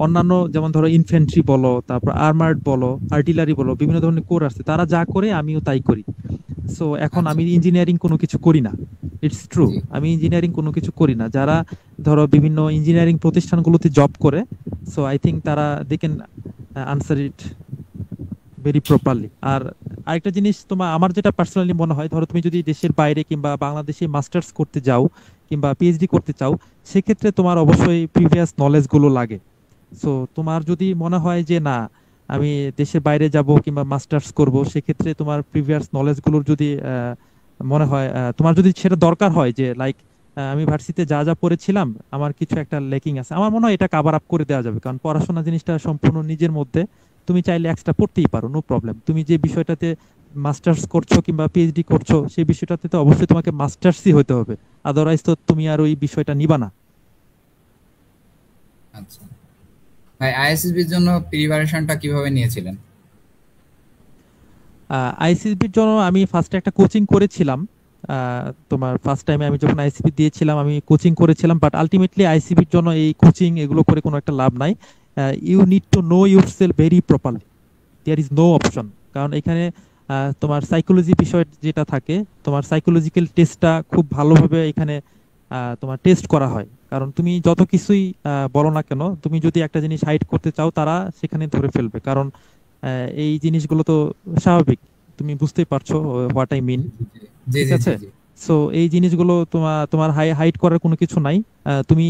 অন্যান্য, যেমন ধরো ইনফ্যান্ট্রি বলো, তারপর আর্মার্ড বলো, আর্টিলারি বলো, বিভিন্ন ধরনের কোর আছে, তারা যা করে আমিও তাই করি। সো এখন আচ্ছা। আমি ইঞ্জিনিয়ারিং কোনো কিছু করি না, ইটস ট্রু। জি। আমি ইঞ্জিনিয়ারিং কোনো কিছু করি না। যারা ধরো বিভিন্ন ইঞ্জিনিয়ারিং প্রতিষ্ঠানগুলোতে জব করে, সো আই থিঙ্ক তারা they can answer it very properly. আর আরেকটা জিনিস, তোমার আমার যেটা পার্সোনালি মনে হয়, ধরো তুমি যদি দেশের বাইরে কিংবা বাংলাদেশে মাস্টার্স করতে যাও কিংবা পিএইচডি করতে চাও, সেক্ষেত্রে তোমার অবশ্যই প্রিভিয়াস নলেজ গুলো লাগে। সো তোমার যদি মনে হয় যে না, আমি দেশের বাইরে যাব কিংবা মাস্টার্স করব, সেক্ষেত্রে তোমার প্রিভিয়াস নলেজ গুলোর যদি মনে হয়, তোমার যদি সেটা দরকার হয় যে লাইক আমি ভার্সিটিতে যা যা পড়েছিলাম আমার কিছু একটা লেকিং আছে, আমার মনে হয় এটা কাভার আপ করে দেওয়া যাবে। কারণ পড়াশোনা জিনিসটা সম্পূর্ণ নিজের মধ্যে, তুমি চাইলে এক্সট্রা পড়তেই পারো, নো প্রবলেম। তুমি যে বিষয়টাতে মাস্টার্স করছো কিংবা পিএইচডি করছো, সেই বিষয়টাতে তো অবশ্যই তোমাকে মাস্টার্সই হতে হবে, আদারওয়াইজ তো তুমি আর ওই বিষয়টা নিবা না। আচ্ছা ভাই, আইএসএসবির জন্য প্রিপারেশনটা কিভাবে নিয়েছিলেন? আইসিসবির জন্য আমি ফার্স্টে একটা কোচিং করেছিলাম। তোমার ফার্স্ট টাইমে আমি যখন আইসিবি দিয়েছিলাম আমি কোচিং করেছিলাম, বাট আলটিমেটলি আইসিবির জন্য এই কোচিং এগুলো করে কোনো একটা লাভ নাই। You need to know yourself very properly, there is no option. কারণ এখানে তোমার সাইকোলজি বিষয় যেটা থাকে, তোমার সাইকোলজিক্যাল টেস্টটা খুব ভালোভাবে এখানে তোমার টেস্ট করা হয়। কারণ তুমি যত কিছুই বলো না কেন, তুমি যদি একটা জিনিস হাইড করতে চাও তারা সেখানে ধরে ফেলবে। কারণ এই জিনিসগুলো তো স্বাভাবিক, তুমি বুঝতেই পারছো হোয়াট আই মিন। জি ঠিক জি জি আছে? জি। সো এই জিনিসগুলো তোমার তোমার হাইড করার কোনো কিছু নাই। তুমি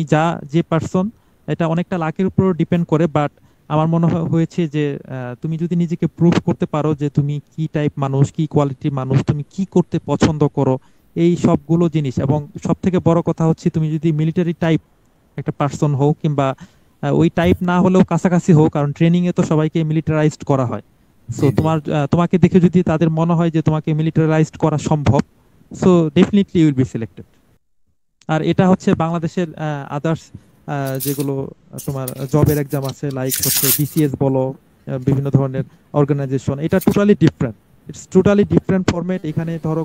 যে পার্সন, এটা অনেকটা লাকের উপর ডিপেন্ড করে, বাট আমার মনে হয়েছে যে তুমি যদি নিজেকে প্রুভ করতে পারো যে তুমি কি টাইপ মানুষ, কি কোয়ালিটির মানুষ, তুমি কি করতে পছন্দ করো, এই সবগুলো জিনিস, এবং সব থেকে বড় কথা হচ্ছে তুমি যদি মিলিটারি টাইপ একটা পার্সন হও কিংবা ওই টাইপ না হলেও কাছাকাছি হোক, কারণ ট্রেনিং এ তো সবাইকে মিলিটারাইজড করা হয়। সো জি জি। তোমাকে দেখে যদি তাদের মনে হয় যে তোমাকে মিলিটারাইজড করা সম্ভব, so definitely you will be selected. আর এটা হচ্ছে বাংলাদেশের আদার্স যেগুলো তোমার জবের এক্সাম আছে, লাইক হচ্ছে বিসিএস বলো, বিভিন্ন ধরনের অর্গানাইজেশন, এটা totally different. It's totally different format. এখানে ধরো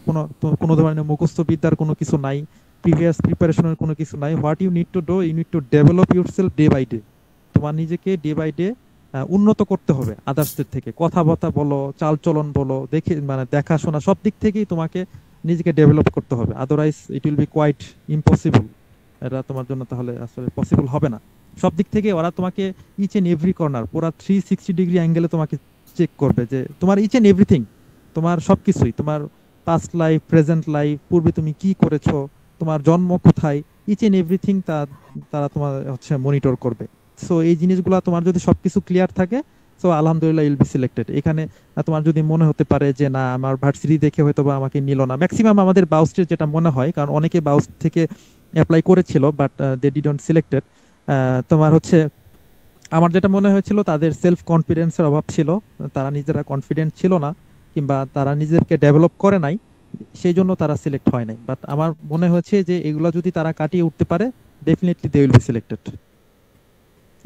কোনো ধরনের মুখস্থ বিদ্যার কোনো কিছু নাই, প্রিভিয়াস প্রিপারেশনের কোনো কিছু নাই। What you need to do, you need to develop yourself day by day. তোমার নিজেকে ডে বাই ডে উন্নত করতে হবে আদার্সদের থেকে, কথাবার্তা বলো, চালচলন বলো, মানে দেখাশোনা, সব দিক থেকেই তোমাকে নিজেকে ডেভেলপ করতে হবে। Otherwise it will be quite impossible. এটা তোমার জন্য তাহলে আসলে পসিবল হবে না। সব দিক থেকে ওরা তোমাকে ইচ এন্ড এভরি কর্নার, পুরো 360 ডিগ্রি অ্যাঙ্গেলে তোমাকে চেক করবে যে তোমার ইচ এন্ড এভরিথিং, তোমার সবকিছুই, তোমার পাস্ট লাইফ, প্রেজেন্ট লাইফ, পূর্বে তুমি কি করেছো, তোমার জন্ম কোথায়, ইচ এন্ড এভরিথিং তারা তোমার হচ্ছে মনিটর করবে। সো এই জিনিসগুলো তোমার যদি সবকিছু ক্লিয়ার থাকে, সো আলহামদুলিল্লাহ ইল বি সিলেক্টেড। এখানে তোমার যদি মনে হতে পারে যে না, আমার ভার্সিটি দেখে হয়তো বা আমাকে নিল না, ম্যাক্সিমাম আমাদের বাউস্টের যেটা মনে হয়, কারণ অনেকে বাউস্ট থেকে অ্যাপ্লাই করেছিল বাট দে ডিডন্ট সিলেক্টেড। তোমার হচ্ছে আমার যেটা মনে হয়েছিল, তাদের সেলফ কনফিডেন্সের অভাব ছিল, তারা নিজেরা কনফিডেন্ট ছিল না কিংবা তারা নিজেদেরকে ডেভেলপ করে নাই, সেই জন্য তারা সিলেক্ট হয় নাই। বাট আমার মনে হয়েছে যে এগুলো যদি তারা কাটিয়ে উঠতে পারে, definitely they will be selected.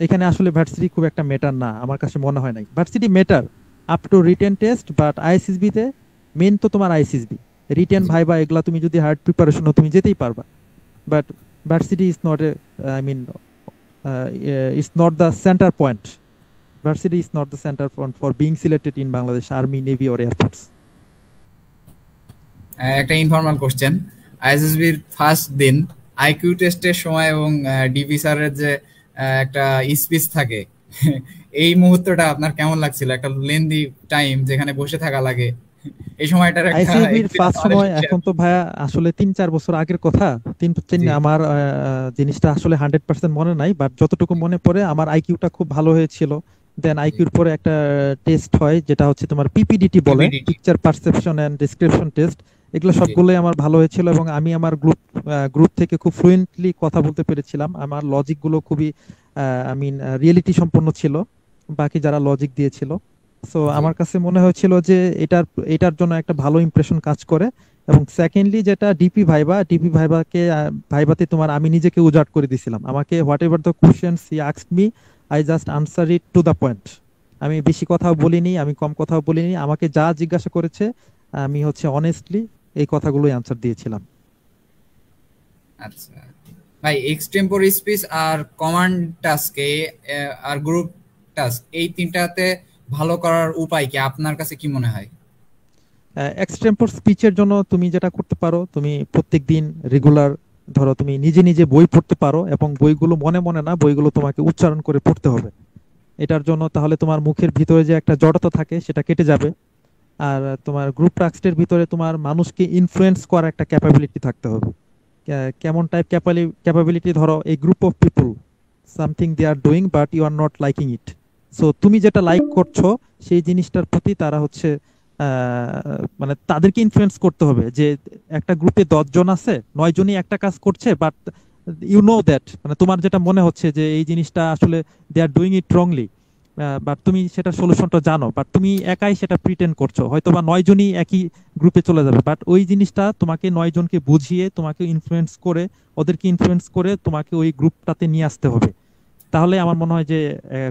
এখানে আসলে ভার্সিটি খুব একটা মেটার না, আমার কাছে মনে হয় নাই varsity matter up to written test, but ISSB তে মেন তো তোমার আইএসএসবি, রিটেন জি। ভাইবা এগুলা তুমি যদি হার্ড প্রিপারেশন তুমি যেতেই পারবা। But varsity is not a, I mean is not the centre point. Varsity is not the centre point for being selected in Bangladesh army, navy or air force. একটা informal question, আইএসএসবির first দিন IQ টেস্টের সময় এবং DP স্যারের যে একটা speech থাকে, এই মুহূর্তটা আপনার কেমন লাগছিল? একটা লেন্দি টাইম যেখানে বসে থাকা লাগে, এই সময়টার একটা আইসিএসবির এক্সপিরিয়েন্স ফার্স্ট আমাদের সময়, সাথে share এখন তো করুন। ভাইয়া আসলে 3-4 বছর আগের কথা। জি আমার জিনিসটা আসলে 100% মনে নাই, বাট যতটুকু জি। মনে পড়ে আমার আইকিউটা খুব ভালো হয়েছিল। দেন জি আইকিউর পরে একটা টেস্ট হয় যেটা হচ্ছে তোমার পিপিডিটি বলে, PPDT picture perception and description test. এগুলো জি সবগুলোই আমার ভালো হয়েছিল এবং আমি আমার গ্রুপ থেকে খুব ফ্লুয়েন্টলি কথা বলতে পেরেছিলাম। আমার লজিক গুলো খুবই আই মিন রিয়েলিটি সম্পন্ন ছিল বাকি যারা লজিক দিয়েছিল। সো জি আমার কাছে মনে হয়েছিল যে এটার এটার জন্য একটা ভালো ইমপ্রেশন কাজ করে। এবং সেকেন্ডলি যেটা ডিপি ভাইবাকে ভাইবাতে তোমার আমি নিজেকে উজাড় করে দিয়েছিলাম। আমাকে what ever the questions he asked me, I just answer it to the point. আমি বেশি কথাও বলিনি, আমি কম কথাও বলিনি, আমাকে যা জিজ্ঞাসা করেছে আমি হচ্ছে অনেস্টলি এই কথাগুলোই আনসার দিয়েছিলাম। আচ্ছা ভাই, এক্সটেম্পোর স্পিচ আর কমান্ড টাস্কে আর গ্রুপ টাস্ক, এই তিনটাতে ভালো করার উপায় কি আপনার কাছে কি মনে হয়? এক্সটেম্পোর স্পিচের জন্য তুমি যেটা করতে পারো, তুমি প্রত্যেকদিন রেগুলার ধরো তুমি নিজে নিজে বই পড়তে পারো এবং বইগুলো মনে মনে না, বইগুলো তোমাকে উচ্চারণ করে পড়তে হবে। এটার জন্য তাহলে তোমার মুখের ভিতরে যে একটা জড়তা থাকে সেটা কেটে যাবে। আর তোমার গ্রুপ টাস্কের ভিতরে তোমার মানুষকে ইনফ্লুয়েন্স করার একটা ক্যাপাবিলিটি থাকতে হবে। কেমন টাইপ ক্যাপাবিলিটি? ধরো এই group of people something they are doing but you are not liking it. So তুমি যেটা লাইক করছো সেই জিনিসটার প্রতি তারা হচ্ছে মানে তাদেরকে ইনফ্লুয়েন্স করতে হবে। যে একটা গ্রুপে 10 জন আছে, 9 জনই একটা কাজ করছে, বাট ইউ নো দ্যাট মানে তোমার যেটা মনে হচ্ছে যে এই জিনিসটা আসলে they are doing it wrongly, but তুমি সেটা সলিউশনটা জানো, বাট তুমি একাই সেটা প্রিটেন্ড করছো। হয়তো বা 9 জনই একই গ্রুপে চলে যাবে, বাট ওই জিনিসটা তোমাকে 9 জনকে বুঝিয়ে তোমাকে ইনফ্লুয়েন্স করে, ওদেরকে ইনফ্লুয়েন্স করে তোমাকে ওই গ্রুপটাতে নিয়ে আসতে হবে। তাহলে আমার মনে হয় যে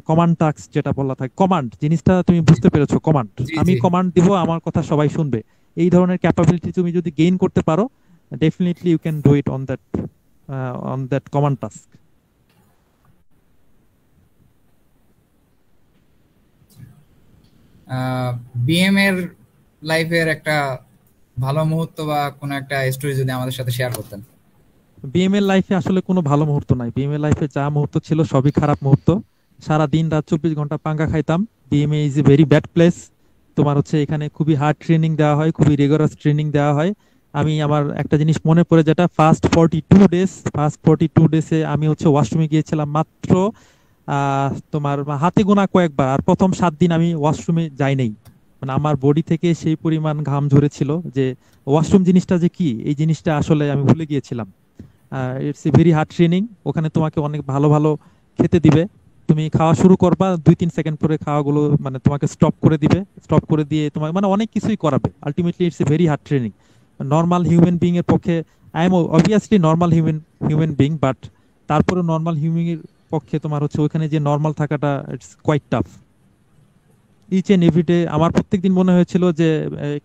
কমান্ড টাস্ক যেটা বলা থাকে, কমান্ড জিনিসটা তুমি বুঝতে পেরেছো। কমান্ড, জি আমি জি কমান্ড দিব, আমার কথা সবাই শুনবে, এই ধরনের ক্যাপাবিলিটি তুমি যদি গেইন করতে পারো, definitely you can do it on that command task. BM এর লাইফের একটা ভালো মুহূর্ত বা কোনো একটা স্টোরি যদি আমাদের সাথে শেয়ার করতেন। বিএম এর লাইফে আসলে কোনো ভালো মুহূর্ত নাই। বিএম এর লাইফে যা মুহূর্ত ছিল সবই খারাপ মুহূর্ত। সারা দিন রাত 24 ঘন্টা পাঙ্গা খাইতাম। BMA is a very bad place. তোমার হচ্ছে এখানে খুবই হার্ড ট্রেনিং দেওয়া হয়, খুবই রিগোরাস ট্রেনিং দেওয়া হয়। আমি আমার একটা জিনিস মনে পড়ে, যেটা ফার্স্ট 42 ডেজে আমি হচ্ছে ওয়াশরুমে গিয়েছিলাম মাত্র তোমার হাতে গোনা কয়েকবার। আর প্রথম 7 দিন আমি ওয়াশরুমে যাই নাই। মানে আমার বডি থেকে সেই পরিমাণ ঘাম ঝরেছিল যে ওয়াশরুম জিনিসটা যে কি, এই জিনিসটা আসলে আমি ভুলে গিয়েছিলাম। It's a very hard training. ওখানে তোমাকে অনেক ভালো ভালো খেতে দিবে। তুমি খাওয়া শুরু করবা, 2-3 সেকেন্ড পরে খাওয়াগুলো মানে তোমাকে স্টপ করে দিবে। স্টপ করে দিয়ে তোমাকে মানে অনেক কিছুই করাবে। Ultimately it's a very hard training. Normal human being এর পক্ষে, I am obviously normal human being, but তারপরে নর্মাল হিউম্যান এর পক্ষে তোমার হচ্ছে ওখানে যে নর্মাল থাকাটা it's quite tough. Each and everyday আমার প্রত্যেকদিন মনে হয়েছিল যে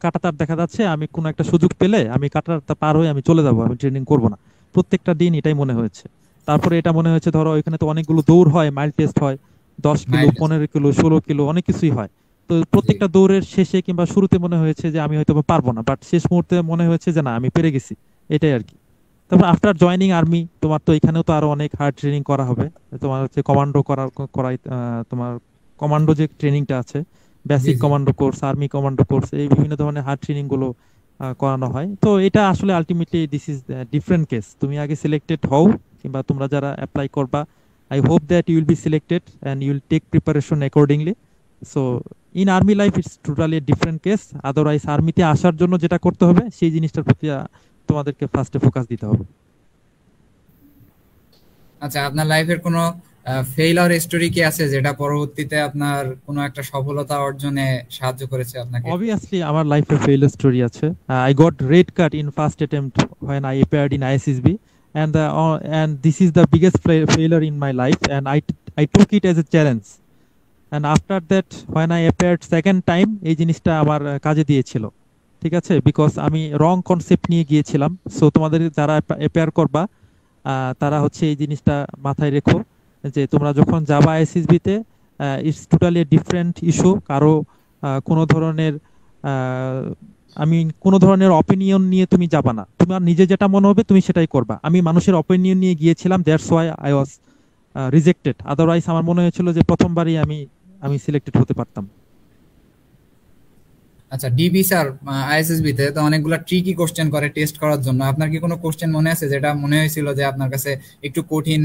কাঁটাতার দেখা যাচ্ছে, আমি কোনো একটা সুযোগ পেলে আমি কাঁটাতার পার হয়ে আমি চলে যাবো, আমি ট্রেনিং করব না। প্রত্যেকটা দিন এটাই মনে হয়েছে। তারপরে এটা মনে হয়েছে ধরো এখানে তো অনেকগুলো দৌড় হয়, মাইল টেস্ট হয়, 10 কিলো, মাইল্ড। 15 কিলো, 16 কিলো, অনেক কিছুই হয়। তো জি প্রত্যেকটা দৌড়ের শেষে কিংবা শুরুতে মনে হয়েছে যে আমি হয়তো বা পারবো না, বাট শেষ মুহূর্তে মনে হয়েছে যে না, আমি পেরে গেছি। এটাই আর কি। তারপর আফটার জয়নিং আর্মি তোমার তো এখানেও তো আরো অনেক হার্ড ট্রেনিং করা হবে। তোমার হচ্ছে কমান্ডো করাই, তোমার কমান্ডো যে ট্রেনিংটা আছে, জি বেসিক জি commando course, army commando course, এই বিভিন্ন ধরনের হার্ড ট্রেনিং গুলো করানো হয়। তো এটা আসলে ultimately this is different case. তুমি আগে সিলেক্টেড হও, কিংবা তোমরা যারা অ্যাপ্লাই করবা, I hope that you will be selected and you will take preparation accordingly. So in army life it's totally different case. Otherwise আর্মিতে আসার জন্য যেটা করতে হবে সেই জিনিসটার প্রতি তোমাদেরকে ফার্স্টে ফোকাস দিতে হবে। আচ্ছা, আপনার লাইফের কোনো ফেইলিওর স্টোরি কি আছে যেটা পরবর্তীতে আপনার কোনো একটা সফলতা অর্জনে সাহায্য করেছে আপনাকে? Obviously, আমার লাইফে ফেইলিওর স্টোরি আছে। I got red card in first attempt when I appeared in ISSB, and this is the biggest failure in my life, and I took it as a challenge. And after that, when I appeared second time, এই জিনিসটা আমার কাজে দিয়েছিল। ঠিক আছে, because আমি wrong concept নিয়ে গিয়েছিলাম। সো তোমাদের যারা অ্যাপিয়ার করবা, তারা হচ্ছে এই জিনিসটা মাথায় রেখো যে তোমরা যখন যাবা আইএসএসবি তে, ইটস টোটালি ডিফারেন্ট ইস্যু। কারো কোনো ধরনের আমি কোনো ধরনের অপিনিয়ন নিয়ে তুমি যাবা না। তোমার নিজে যেটা মনে হবে তুমি সেটাই করবা। আমি মানুষের অপিনিয়ন নিয়ে গিয়েছিলাম, that's why I was rejected. Otherwise আমার মনে হয়েছিল যে প্রথমবারই আমি সিলেক্টেড হতে পারতাম। আচ্ছা, ডিবি স্যার আইএসএসবি তে তো অনেকগুলো ট্রিকি কোশ্চেন করে টেস্ট করার জন্য। আপনার কি কোনো কোশ্চেন মনে আছে যেটা মনে হয়েছিল যে আপনার কাছে একটু কঠিন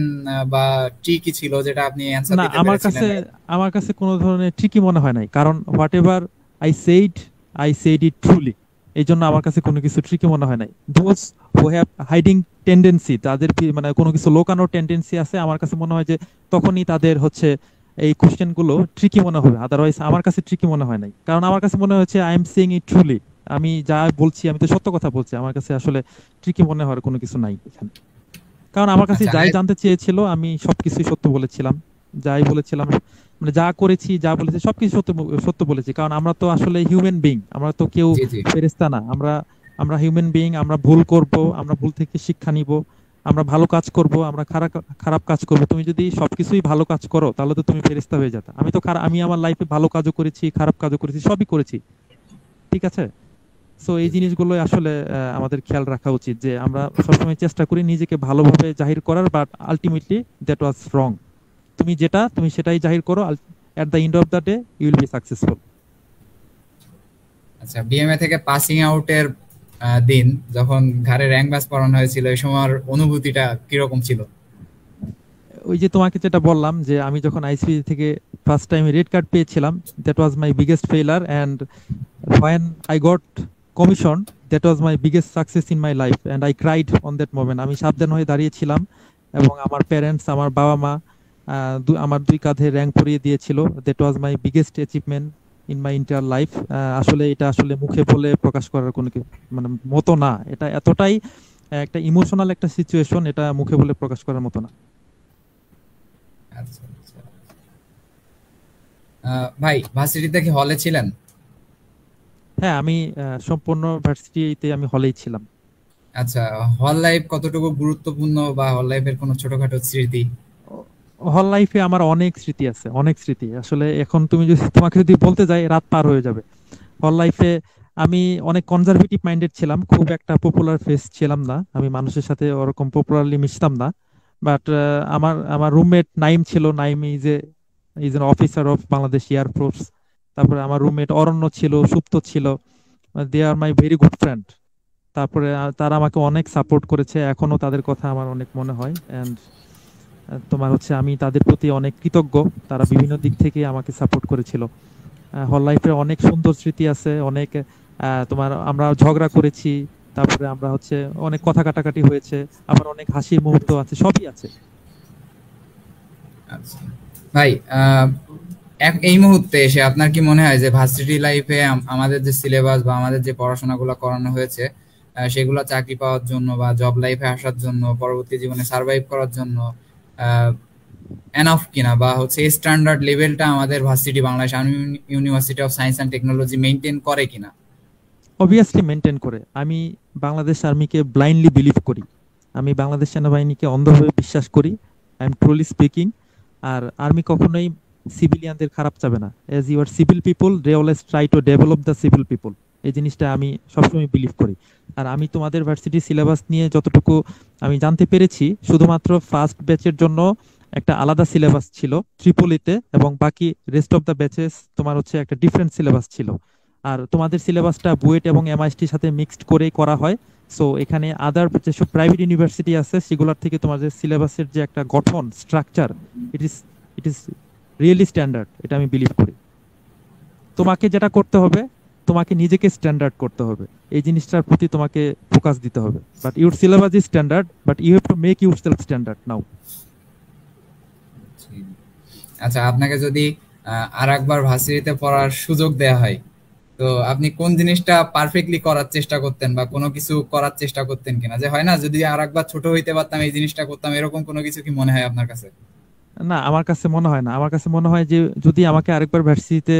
বা ট্রিকি ছিল, যেটা আপনি অ্যান্সার না, দিতে আমার পেরেছিলেন? কাছে আমার কাছে কোনো ধরনের ট্রিকি মনে হয় নাই, কারণ what ever I said it truly. এই জন্য আমার কাছে কোনো কিছু ট্রিকি মনে হয় নাই। Those who have hiding tendency, তাদের মানে কোনো কিছু লোকানোর টেন্ডেন্সি আছে, আমার কাছে মনে হয় যে তখনই তাদের হচ্ছে এই কোশ্চেন গুলো ট্রিকি মনে হবে। আদারওয়াইজ আমার কাছে ট্রিকি মনে হয় নাই, কারণ আমার কাছে মনে হচ্ছে I am saying it truly. আমি যা বলছি আমি তো সত্য কথা বলছি, আমার কাছে আসলে ট্রিকি মনে হওয়ার কোনো কিছু নাই এখানে। কারণ আমার কাছে আচ্ছা, যাই জানতে চেয়েছিল আমি সবকিছুই সত্য বলেছিলাম, যাই বলেছিলাম মানে যা করেছি যা বলেছি সবকিছু সত্য সত্য বলেছি। কারণ আমরা তো আসলে হিউম্যান বিইং, আমরা তো কেউ জি জি। ফেরেশতা না। আমরা আমরা হিউম্যান বিইং, আমরা ভুল করব, আমরা ভুল থেকে শিক্ষা নিব, আমরা ভালো কাজ করব, আমরা খারাপ খারাপ কাজ করব। তুমি যদি সবকিছুই ভালো কাজ করো তাহলে তো তুমি ফেরেশতা হয়ে যেতে। আমি আমার লাইফে ভালো কাজও করেছি, খারাপ কাজও করেছি, সবই করেছি, ঠিক আছে? সো এই জিনিসগুলো আসলে আমাদের খেয়াল রাখা উচিত, যে আমরা সবসময় চেষ্টা করি নিজেকে ভালোভাবে জাহির করার, but ultimately that was wrong. তুমি সেটাই জাহির করো, at the end of the day you will be successful. আচ্ছা, বিএমএ থেকে পাসিং আউটের দিন যখন ঘাড়ে র্যাঙ্ক ব্যাজ পড়ানো হয়েছিল, এই সময়ের অনুভূতিটা কিরকম ছিল? ওই যে তোমাকে যেটা বললাম, যে আমি যখন আইসিবি থেকে ফার্স্ট টাইম রেড কার্ড পেয়েছিলাম, that was my biggest failure, and when I got commissioned, that was my biggest success in my life, and I cried on that moment. আমি সাবধান হয়ে দাঁড়িয়েছিলাম এবং আমার প্যারেন্টস, আমার বাবা মা আমার দুই কাঁধে র্যাঙ্ক পরিয়ে দিয়েছিল। That was my biggest achievement in my inter life. আসলে এটা আসলে মুখে বলে প্রকাশ করার কোনো মানে মতো না। এটা এতটাই একটা ইমোশনাল একটা সিচুয়েশন, এটা মুখে বলে প্রকাশ করার মতো না। আচ্ছা আচ্ছা। ভাই, ভার্সিটিতে কি হলে ছিলেন? হ্যাঁ, আমি সম্পূর্ণ ভার্সিটিতে আমি হলেই ছিলাম। আচ্ছা, হল লাইফ কতটুকু গুরুত্বপূর্ণ, বা হল লাইফের কোনো ছোটখাটো স্মৃতি? হল লাইফে আমার অনেক স্মৃতি আছে, অনেক স্মৃতি। আসলে এখন তোমাকে যদি বলতে যাই রাত পার হয়ে যাবে। হল লাইফে আমি অনেক কনজারভেটিভ মাইন্ডেড ছিলাম, খুব একটা পপুলার ফেস ছিলাম না, আমি মানুষের সাথে ওরকম পপুলারলি মিশতাম না। বাট আমার আমার রুমমেট নাইম ছিল। Naim is an officer of Bangladesh air force. তারপরে আমার রুমমেট অরণ্য ছিল, সুপ্ত ছিল। দে আর মাই ভেরি গুড ফ্রেন্ড। তারপরে তারা আমাকে অনেক সাপোর্ট করেছে, এখনো তাদের কথা আমার অনেক মনে হয়। এন্ড তোমার হচ্ছে আমি তাদের প্রতি অনেক কৃতজ্ঞ, তারা বিভিন্ন দিক থেকে আমাকে সাপোর্ট করেছিল। হল লাইফে অনেক সুন্দর স্মৃতি আছে, অনেক তোমার আমরা ঝগড়া করেছি, তারপরে আমরা হচ্ছে অনেক কথা কাটাকাটি হয়েছে, আবার অনেক হাসির মুহূর্ত আছে, সবই আছে। আচ্ছা ভাই, এই মুহূর্তে এসে আপনার কি মনে হয় যে ভার্সিটি লাইফে আমাদের যে সিলেবাস বা আমাদের যে পড়াশোনাগুলো করানো হয়েছে, সেগুলো চাকরি পাওয়ার জন্য বা জব লাইফে আসার জন্য, পরবর্তী জীবনে সার্ভাইভ করার জন্য এনাফ কিনা, বা হচ্ছে স্ট্যান্ডার্ড লেভেলটা আমাদের varsity Bangladesh army university of science and technology maintain করে কিনা? অবভিয়াসলি মেনটেন করে। আমি বাংলাদেশ আর্মিকে ব্লাইন্ডলি বিলিভ করি, আমি বাংলাদেশ সেনাবাহিনীকে অন্ধভাবে বিশ্বাস করি, আই এম ট্রুলি স্পিকিং। আর আর্মি কখনোই সিভিলিয়ানদের খারাপ চাবে না। As you are civil people, they always try to develop the civil people. এই জিনিসটা আমি সবসময় বিলিভ করি। আর আমি তোমাদের ভার্সিটি সিলেবাস নিয়ে যতটুকু আমি জানতে পেরেছি, শুধুমাত্র ফার্স্ট ব্যাচের জন্য একটা আলাদা সিলেবাস ছিল ত্রিপলিতে, এবং বাকি রেস্ট অফ দ্য ব্যাচেস তোমার হচ্ছে একটা ডিফারেন্ট সিলেবাস ছিল। আর তোমাদের সিলেবাসটা বুয়েট এবং এমআইএসটির সাথে মিক্সড করেই করা হয়। সো এখানে আদার যেসব প্রাইভেট ইউনিভার্সিটি আছে সেগুলোর থেকে তোমাদের সিলেবাসের যে একটা গঠন, structure, it is it is really standard. এটা আমি বিলিভ করি। তোমাকে যেটা করতে হবে, তোমাকে নিজেকে স্ট্যান্ডার্ড করতে হবে, এই জিনিসটার প্রতি তোমাকে ফোকাস দিতে হবে। But your syllabus is standard, but you have to make yourself standard now. আচ্ছা, আপনাকে যদি আর একবার ভার্সিটিতে পড়ার সুযোগ দেয়া হয়, তো আপনি কোন জিনিসটা পারফেক্টলি করার চেষ্টা করতেন, বা কোনো কিছু করার চেষ্টা করতেন কিনা? যে হয় না, যদি আর একবার ছোট হইতে পারতাম এই জিনিসটা করতাম, এরকম কোনো কিছু কি মনে হয় আপনার কাছে? না, আমার কাছে মনে হয় না। আমার কাছে মনে হয় যে যদি আমাকে আরেকবার ভার্সিটিতে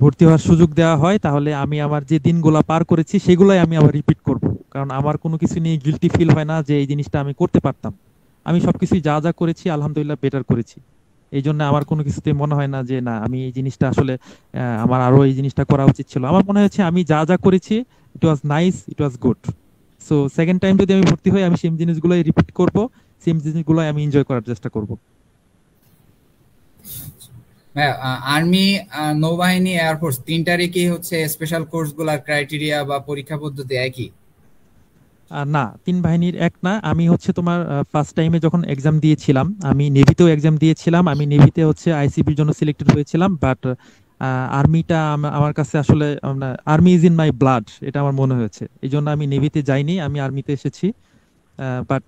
ভর্তি হওয়ার সুযোগ দেওয়া হয়, তাহলে আমি আমার যে দিনগুলো পার করেছি সেগুলাই আমি আবার রিপিট করব। কারণ আমার কোনো কিছু নিয়ে গিল্টি ফিল হয় না যে এই জিনিসটা আমি করতে পারতাম। আমি সবকিছুই যা যা করেছি আলহামদুলিল্লাহ বেটার করেছি। এই জন্য আমার কোনো কিছুতে মনে হয় না যে না, আমি এই জিনিসটা আসলে আমার আরো এই জিনিসটা করা উচিত ছিল। আমার মনে হচ্ছে আমি যা যা করেছি it was nice, it was good. So second time যদি আমি ভর্তি হই, আমি সেম জিনিসগুলোই রিপিট করব, সেম জিনিসগুলোই আমি এনজয় করার চেষ্টা করব। আর্মি, নৌবাহিনী, এয়ারফোর্স তিনটারই কি হচ্ছে স্পেশাল কোর্স গুলার ক্রাইটেরিয়া বা পরীক্ষা পদ্ধতি একই? না, তিন বাহিনীর এক না। আমি হচ্ছে তোমার ফার্স্ট টাইমে যখন এক্সাম দিয়েছিলাম, আমি নেভিতেও এক্সাম দিয়েছিলাম। আমি নেভিতে হচ্ছে আইসিবির জন্য সিলেক্টেড হয়েছিলাম, বাট আর্মিটা আমার কাছে আসলে army is in my blood, এটা আমার মনে হয়েছে। এই জন্য আমি নেভিতে যাইনি, আমি আর্মিতে এসেছি। বাট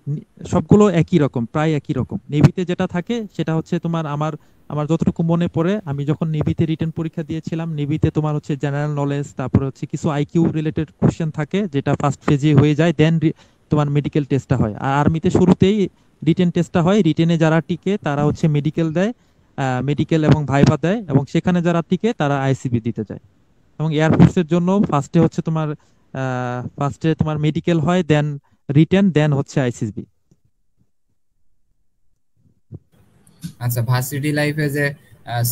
সবগুলো একই রকম, প্রায় একই রকম। নেভিতে যেটা থাকে সেটা হচ্ছে তোমার আমার আমার যতটুকু মনে পড়ে, আমি যখন নেভিতে রিটেন পরীক্ষা দিয়েছিলাম, নেভিতে তোমার হচ্ছে জেনারেল নলেজ, তারপরে হচ্ছে কিছু আইকিউ রিলেটেড কোশ্চেন থাকে, যেটা ফার্স্ট ফেজে হয়ে যায়, দেন তোমার মেডিকেল টেস্টটা হয়। আর আর্মিতে শুরুতেই রিটেন টেস্টটা হয়, রিটেনে যারা টিকে তারা হচ্ছে মেডিকেল দেয়, মেডিকেল এবং ভাইভা দেয়, এবং সেখানে যারা টিকে তারা আইসিবি দিতে যায়। এবং এয়ারফোর্সের জন্য ফার্স্টে তোমার মেডিকেল হয়, দেন রিটেন, দেন হচ্ছে আইসিবি। আচ্ছা, ভার্সিটি লাইফে যে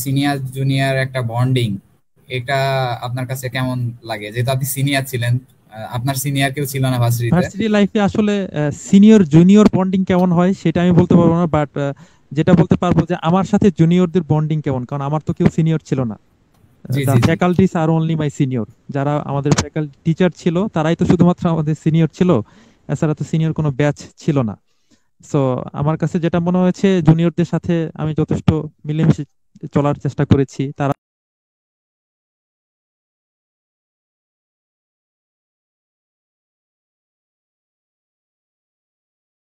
সিনিয়র জুনিয়র একটা বন্ডিং, এটা আপনার কাছে কেমন লাগে? যেহেতু আপনি সিনিয়র ছিলেন, আপনার সিনিয়র কেউ ছিল না ভার্সিটিতে? ভার্সিটি লাইফে আসলে সিনিয়র জুনিয়র বন্ডিং কেমন হয় সেটা আমি বলতে পারবো না, বাট যেটা বলতে পারবো যে আমার সাথে জুনিয়রদের বন্ডিং কেমন, কারণ আমার তো কেউ সিনিয়র ছিল না। জি দ্য জি জি। Faculties are only my senior. যারা আমাদের ফ্যাকাল্টি টিচার ছিল তারাই তো শুধুমাত্র আমাদের সিনিয়র ছিল, এছাড়া তো সিনিয়র কোনো ব্যাচ ছিল না। সো আমার কাছে যেটা মনে হয়েছে, জুনিয়রদের সাথে আমি যথেষ্ট মিলেমিশে চলার চেষ্টা করেছি। তারা